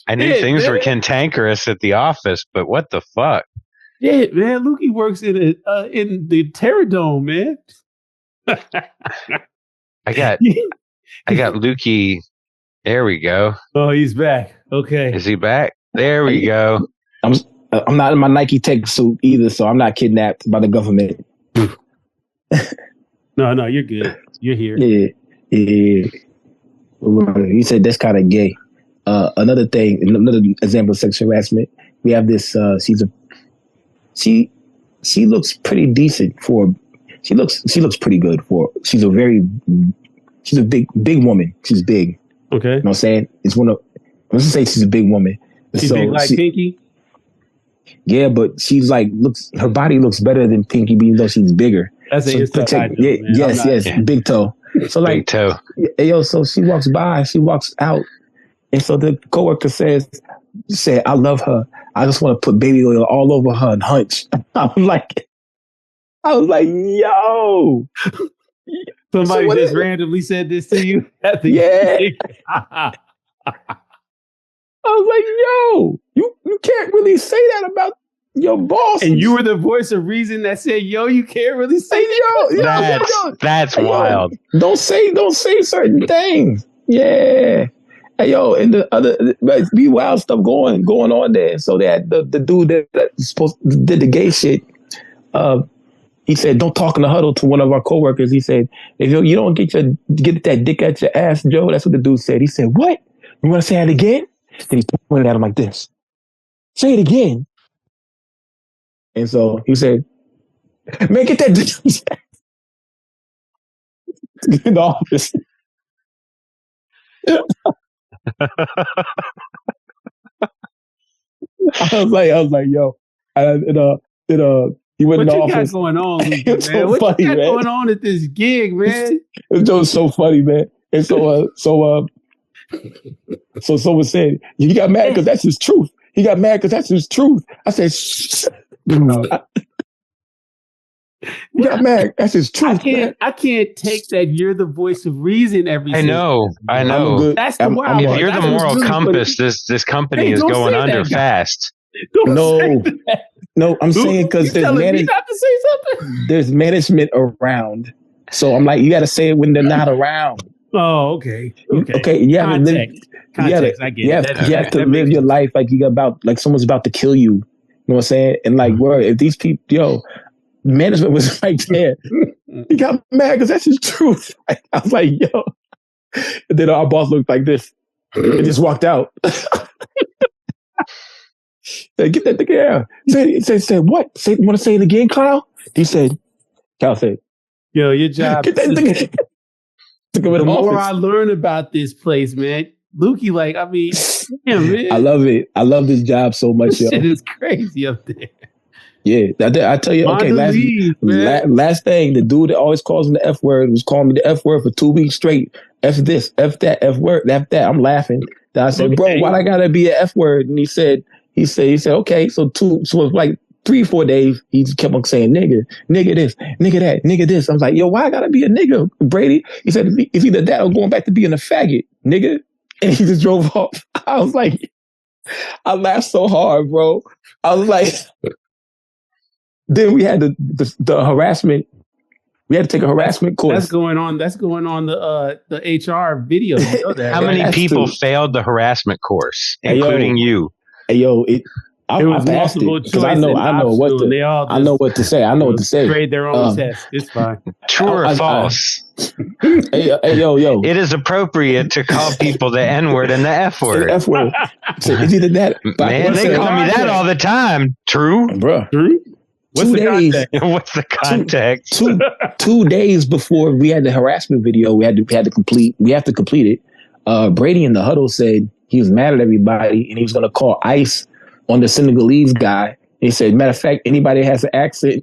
I knew things were cantankerous at the office, but what the fuck? Yeah, man. Lukey works in the Terradome, man. I got Lukey. There we go. Oh, he's back. Okay. Is he back? There we go. I'm not in my Nike tech suit either, so I'm not kidnapped by the government. No, you're good. You're here. Yeah. He said that's kind of gay. Another example of sexual harassment. We have this. She looks pretty decent for. She looks pretty good for. She's a big woman. She's big. Okay. You know what I'm saying? Let's just say she's a big woman. She's big like Pinky? Yeah, but she's like her body looks better than Pinky, even though she's bigger. That's an insult. Yes, big toe. So like, big toe. So she walks by, she walks out, and so the coworker said, I love her. I just want to put baby oil all over her and hunch. I was like, yo. Somebody just randomly said this to you? Yeah. I was like, yo, you can't really say that about your boss. And you were the voice of reason that said, yo, you can't really say that. That's wild. Don't say certain things. Yeah. Hey, yo, and the other be wild stuff going on there. So that the dude that did the gay shit, he said, don't talk in the huddle to one of our coworkers. He said, if you don't get that dick at your ass, Joe, that's what the dude said. He said, what? You want to say that again? Then he pointed at him like this. Say it again. And so he said, man, get that dick in the office. I was like, yo. He went in the office. What you got going on, Luke, man? So what funny, you got man. going on at this gig, man? It was so funny, man. And so someone said, he got mad because that's his truth. He got mad because that's his truth. I said, shh. He got mad. That's his truth. I can't take that you're the voice of reason every I know. That's the wild If part. you're the moral compass, this company is going under fast. No, I'm saying because there's management around. So I'm like, you got to say it when they're not around. Oh, okay. Okay. You have context. I get it. You have to live your life like someone's about to kill you. You know what I'm saying? And like, if these people, management was right there. He got mad because that's his truth. I was like, yo. And then our boss looked like this and just walked out. Said, get that thing out. Say what? You want to say it again, Kyle? He said, Kyle said, yo, your job. Get that thing. The more I learn about this place, man, Lukey, like, I mean, damn, man. I love it. I love this job so much, this shit is crazy up there. Yeah, I tell you, okay, last thing, the dude that always calls me the F word was calling me the F word for 2 weeks straight. F this, F that, F word, F that. I'm laughing. Then I said, bro, why I gotta be an F word? And he said, okay, so it was like 3-4 days, he just kept on saying nigga this, nigga that, nigga this. I was like, yo, why I gotta be a nigga, Brady? He said, it's either that or going back to being a faggot, nigga. And he just drove off. I was like, I laughed so hard, bro. I was like, then we had the harassment. We had to take a harassment course. That's going on the HR video. You know that, How many people failed the harassment course, including you? Hey, yo, I passed it because I know what to say. I know what to say. Grade their own test. It's fine. True or false? Hey, yo. It is appropriate to call people the N-word and the F-word. The F-word. So it's either that. Man, they call me that all the time. True? Bruh. True? What's the context? 2 days before we had the harassment video, we have to complete it. Brady in the huddle said he was mad at everybody and he was going to call ICE on the Senegalese guy. He said, matter of fact, anybody that has an accent,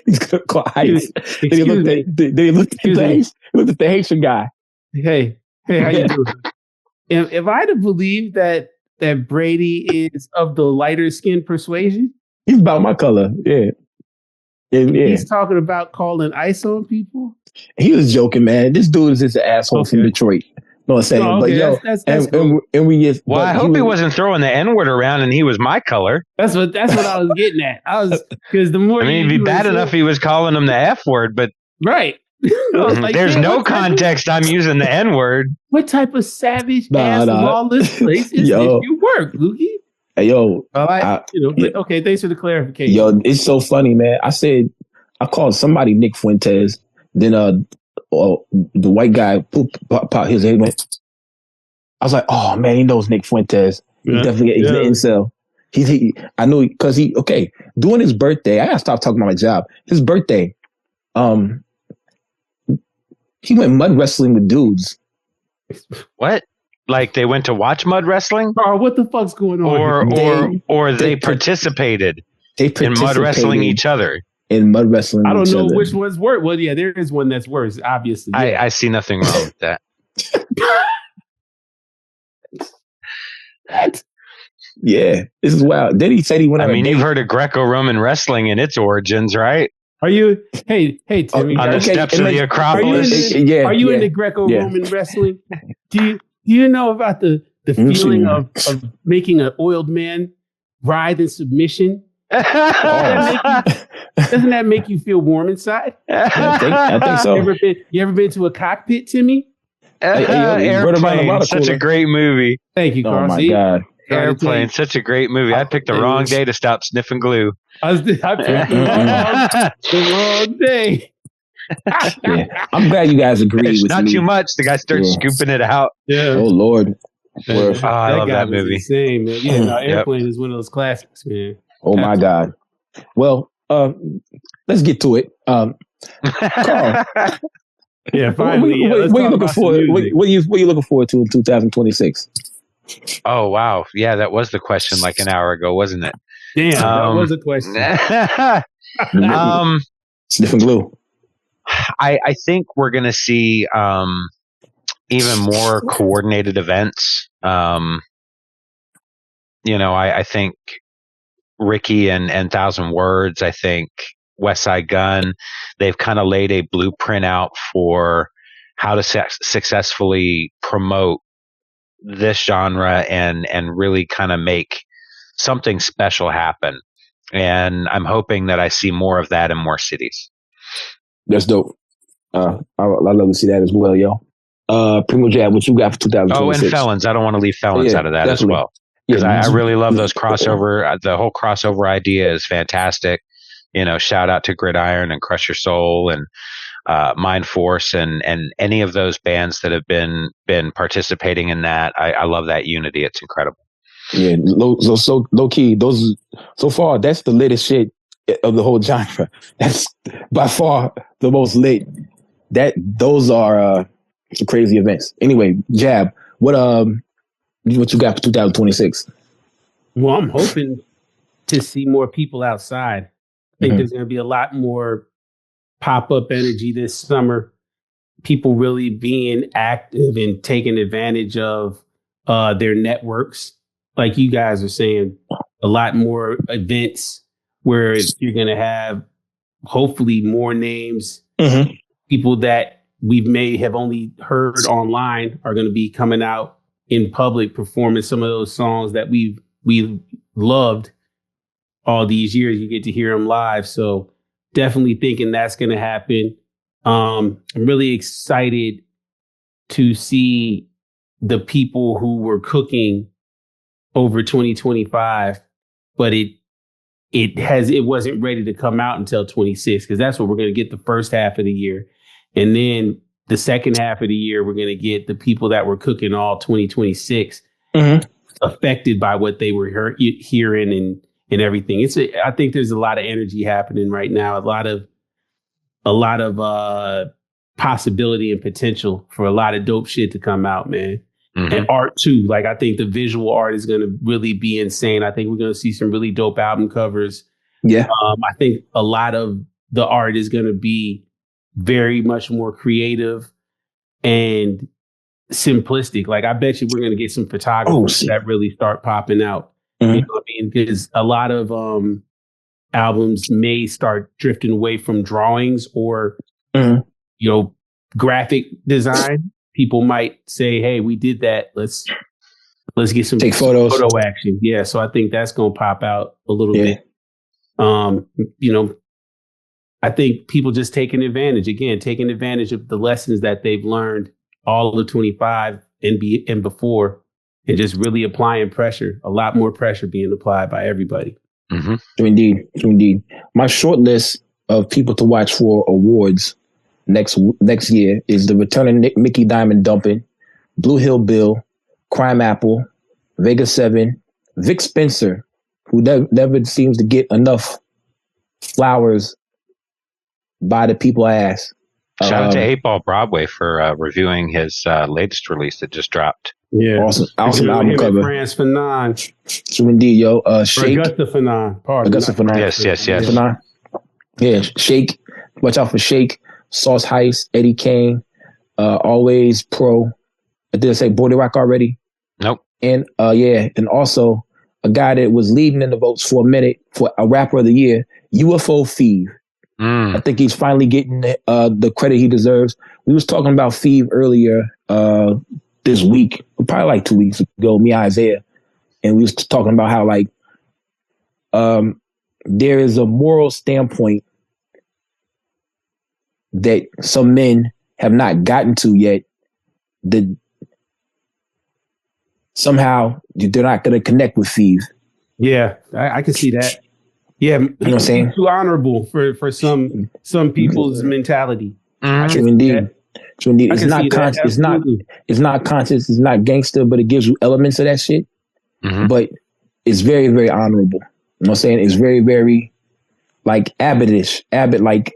he's going to call ICE. Then he looked at the Haitian guy. Hey, how you doing? If I'd have believed that Brady is of the lighter skin persuasion, he's about my color. Yeah. He's talking about calling ICE on people. He was joking, man. This dude is just an asshole from Detroit. You know what I'm saying? Oh, okay. But that's cool. and we just. Well, I hope he wasn't throwing the N-word around and he was my color. That's what I was getting at. Because the more it'd be bad enough he was calling him the F word, but right. Like, there's no context. I'm using the N-word. What type of savage ass lawless place is this you work, Lukey? Hey, yo. Okay, thanks for the clarification. Yo, it's so funny, man. I called somebody Nick Fuentes. Then the white guy popped his head. I was like, oh man, he knows Nick Fuentes. He's definitely an incel. I know because during his birthday, I gotta stop talking about my job. His birthday, he went mud wrestling with dudes. What? Like they went to watch mud wrestling? Bro, what the fuck's going on? Or they participated in mud wrestling each other. In mud wrestling. I don't know which one's worse. Well, yeah, there is one that's worse, obviously. Yeah. I see nothing wrong with that. Yeah, this is wild. Then he said he went. You've heard of Greco-Roman wrestling and its origins, right? Are you? Hey, Timmy. On the steps of the Acropolis. Are you into Greco-Roman wrestling? Do you know about the feeling of making an oiled man writhe in submission? Doesn't that make you feel warm inside? I think so. You ever been to a cockpit, Timmy? Airplane, such a great movie. Thank you, Carl. Oh my God. Airplane, such a great movie. I picked the wrong day to stop sniffing glue. I picked the wrong day. Yeah. I'm glad you guys agree with me. Not too much. The guy starts scooping it out. Yeah. Oh Lord. I love that movie. Insane, man. Yeah, Airplane is one of those classics, man. Oh my God. Well, let's get to it. Carl. Yeah, finally. What are you looking for? What are you looking forward to in 2026? Oh wow, yeah, that was the question like an hour ago, wasn't it? Damn, that was a question. Sniffing glue. I think we're gonna see even more coordinated events. I think Ricky and 1,000 Words. I think West Side Gun. They've kind of laid a blueprint out for how to successfully promote this genre and really kind of make something special happen. And I'm hoping that I see more of that in more cities. That's dope. I love to see that as well, yo. Primo Jab, what you got for 2026? Oh, and Felons. I don't want to leave Felons out of that definitely. As well. Because I really love those crossover. The whole crossover idea is fantastic. Shout out to Gridiron and Crush Your Soul and Mind Force and any of those bands that have been participating in that. I love that unity. It's incredible. Yeah, so low key. Those so far that's the latest shit of the whole genre. That's by far the most lit. Those are Some crazy events. Anyway, Jab, what you got for 2026? Well, I'm hoping to see more people outside. I think there's going to be a lot more pop-up energy this summer. People really being active and taking advantage of their networks. Like you guys are saying, a lot more events where you're going to have hopefully more names. People that we may have only heard online are going to be coming out in public performing some of those songs that we loved all these years. You get to hear them live. So definitely thinking that's going to happen. I'm really excited to see the people who were cooking over 2025, but it wasn't ready to come out until 26, because that's what we're going to get the first half of the year. And then the second half of the year, we're going to get the people that were cooking all 2026 affected by what they were hearing and everything. I think there's a lot of energy happening right now. A lot of possibility and potential for a lot of dope shit to come out, man. And art too. Like, I think the visual art is going to really be insane. I think we're going to see some really dope album covers. Yeah. I think a lot of the art is going to be very much more creative and simplistic. Like, I bet you we're going to get some photographers that really start popping out. You know what I mean? Because a lot of albums may start drifting away from drawings or, graphic design. People might say, hey, we did that. Let's get some photo action. Yeah. So I think that's going to pop out a little bit. I think people just taking advantage of the lessons that they've learned all of 25 and before, and just really applying pressure, a lot more pressure being applied by everybody. Indeed. My short list of people to watch for awards next year is the returning Mickey Diamond Dumpin', Blue Hill Bill, Crime Apple, Vega 7, Vic Spencer, who never seems to get enough flowers by the people I ask. Shout out to 8 Ball Broadway for reviewing his latest release that just dropped. Yeah, awesome album cover. France Fanon. So indeed, yo, Shake. Augusta Fanon. Yes. Fanon. Yeah, Shake. Watch out for Shake. Sauce Heist, Eddie Kane, Always Pro. Did I say Border Rock already? Nope. And and also a guy that was leading in the votes for a minute for a rapper of the year, UFO Feeve. I think he's finally getting the credit he deserves. We was talking about Feeve earlier this week, probably like 2 weeks ago, me and Isaiah, and we was talking about how like there is a moral standpoint that some men have not gotten to yet, that somehow they're not going to connect with Feeve. Yeah, I can see that. Yeah, you know what I'm saying? Too honorable for some people's mentality. True indeed. It's not conscious. It's not conscious. It's not gangster, but it gives you elements of that shit. But it's very, very honorable. You know what I'm saying? It's very, very like Abbott-ish. Abbott, like,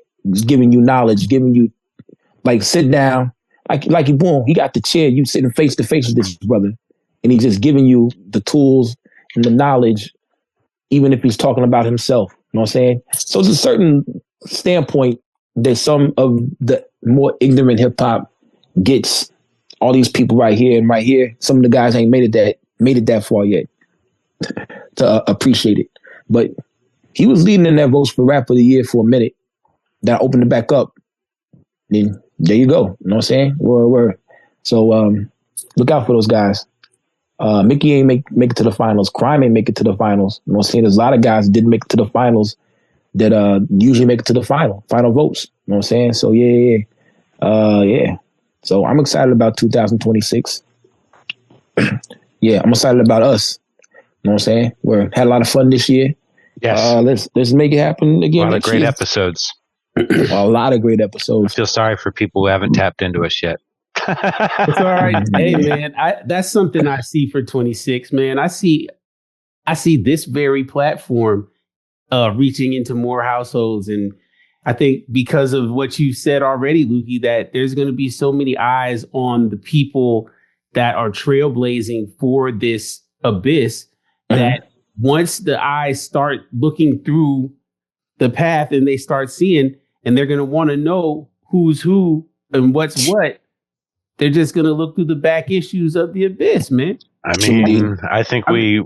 giving you knowledge, giving you like sit down, like you boom, he got the chair, you sitting face to face with this brother, and he's just giving you the tools and the knowledge, even if he's talking about himself. You know what I'm saying? So it's a certain standpoint that some of the more ignorant hip hop gets all these people right here and right here. Some of the guys ain't made it that far yet to appreciate it. But he was leading in that votes for rap of the year for a minute. Then I opened it back up. Then there you go. You know what I'm saying? Word. So look out for those guys. Mickey ain't make it to the finals. Crime ain't make it to the finals. You know what I'm saying? There's a lot of guys that didn't make it to the finals that usually make it to the final votes. You know what I'm saying? So yeah. So I'm excited about 2026. Yeah, I'm excited about us. You know what I'm saying? We had a lot of fun this year. Yes. Let's make it happen again. A lot of great episodes. A lot of great episodes. I feel sorry for people who haven't tapped into us yet. It's all right. Hey, man, that's something I see for 26, man. I see this very platform reaching into more households and I think because of what you said already, Lukey, that there's going to be so many eyes on the people that are trailblazing for this abyss that once the eyes start looking through the path and they start seeing, and they're going to want to know who's who and what's what, they're just going to look through the back issues of the abyss, man. I mean, I think we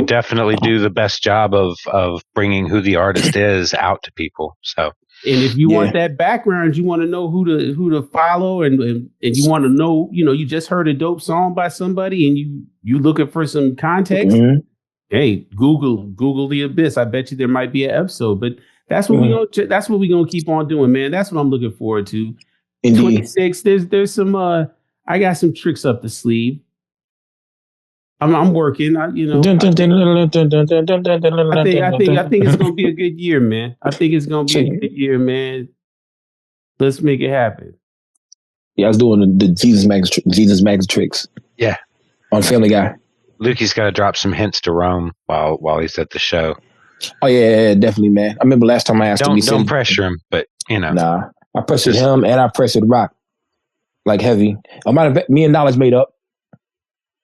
definitely do the best job of bringing who the artist is out to people. So, and if you want that background, you want to know who to follow, and you want to know, you just heard a dope song by somebody, and you looking for some context. Mm-hmm. Hey, Google the abyss. I bet you there might be an episode, but that's what we're gonna keep on doing, man. That's what I'm looking forward to. Indeed. 26. There's some. I got some tricks up the sleeve. I'm working. I think it's gonna be a good year, man. I think it's gonna be a good year, man. Let's make it happen. Yeah, I was doing the Jesus Max tricks. Yeah, on Family Guy. Lukey's got to drop some hints to Rome while he's at the show. Oh yeah, definitely, man. I remember last time I asked him. Don't pressure him, but Nah, I pressured him and I pressured Rock like heavy. Me and Knowledge made up.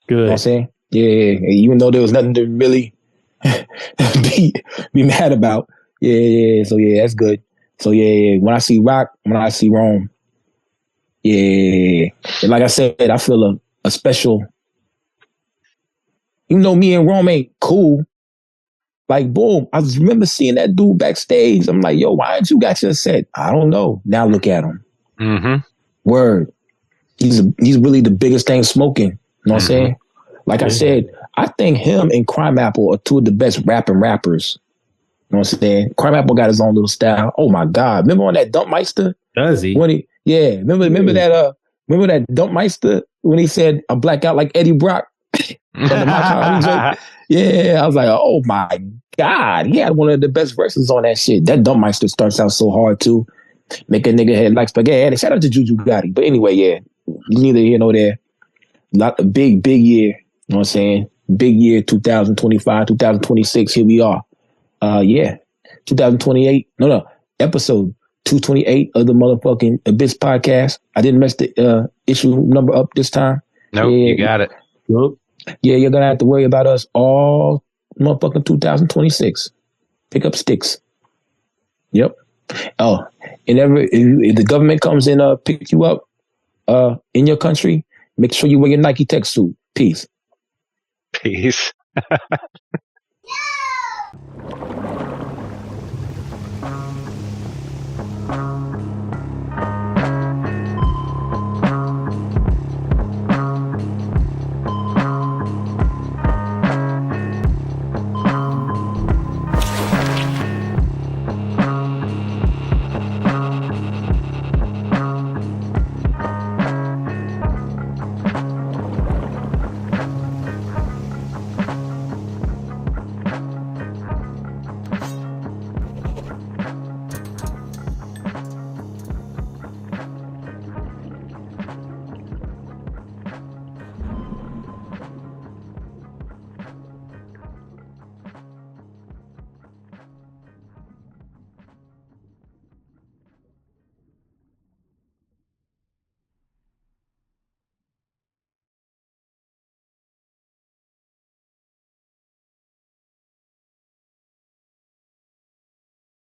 Good. You know what I'm saying? Yeah, even though there was nothing to really be mad about. Yeah. So yeah, that's good. So yeah. When I see Rock, when I see Rome, yeah. And like I said, I feel a special. Even though me and Rome ain't cool, like boom, I just remember seeing that dude backstage. I'm like, yo, why ain't you got your set? I don't know. Now look at him. Mm-hmm. Word. He's really the biggest thing smoking. You know what I'm saying? Like I said, I think him and Crime Apple are two of the best rappers. You know what I'm saying? Crime Apple got his own little style. Oh my God. Remember on that Dumpmeister? Does he? Remember that Dumpmeister when he said I black out like Eddie Brock? Yeah, I was like, oh my God. He had one of the best verses on that shit. That Dumpmeister starts out so hard too. Make a nigga head like spaghetti. Shout out to Juju Gotti. But anyway, yeah. Neither here nor there. Not a big year. You know what I'm saying? Big year 2025, 2026. Here we are. 2028. No. Episode 228 of the motherfucking Abyss podcast. I didn't mess the issue number up this time. Nope, you got it. Nope. Yeah, you're going to have to worry about us all motherfucking 2026. Pick up sticks. Yep. Oh, and if the government comes in pick you up in your country, make sure you wear your Nike Tech suit. Peace.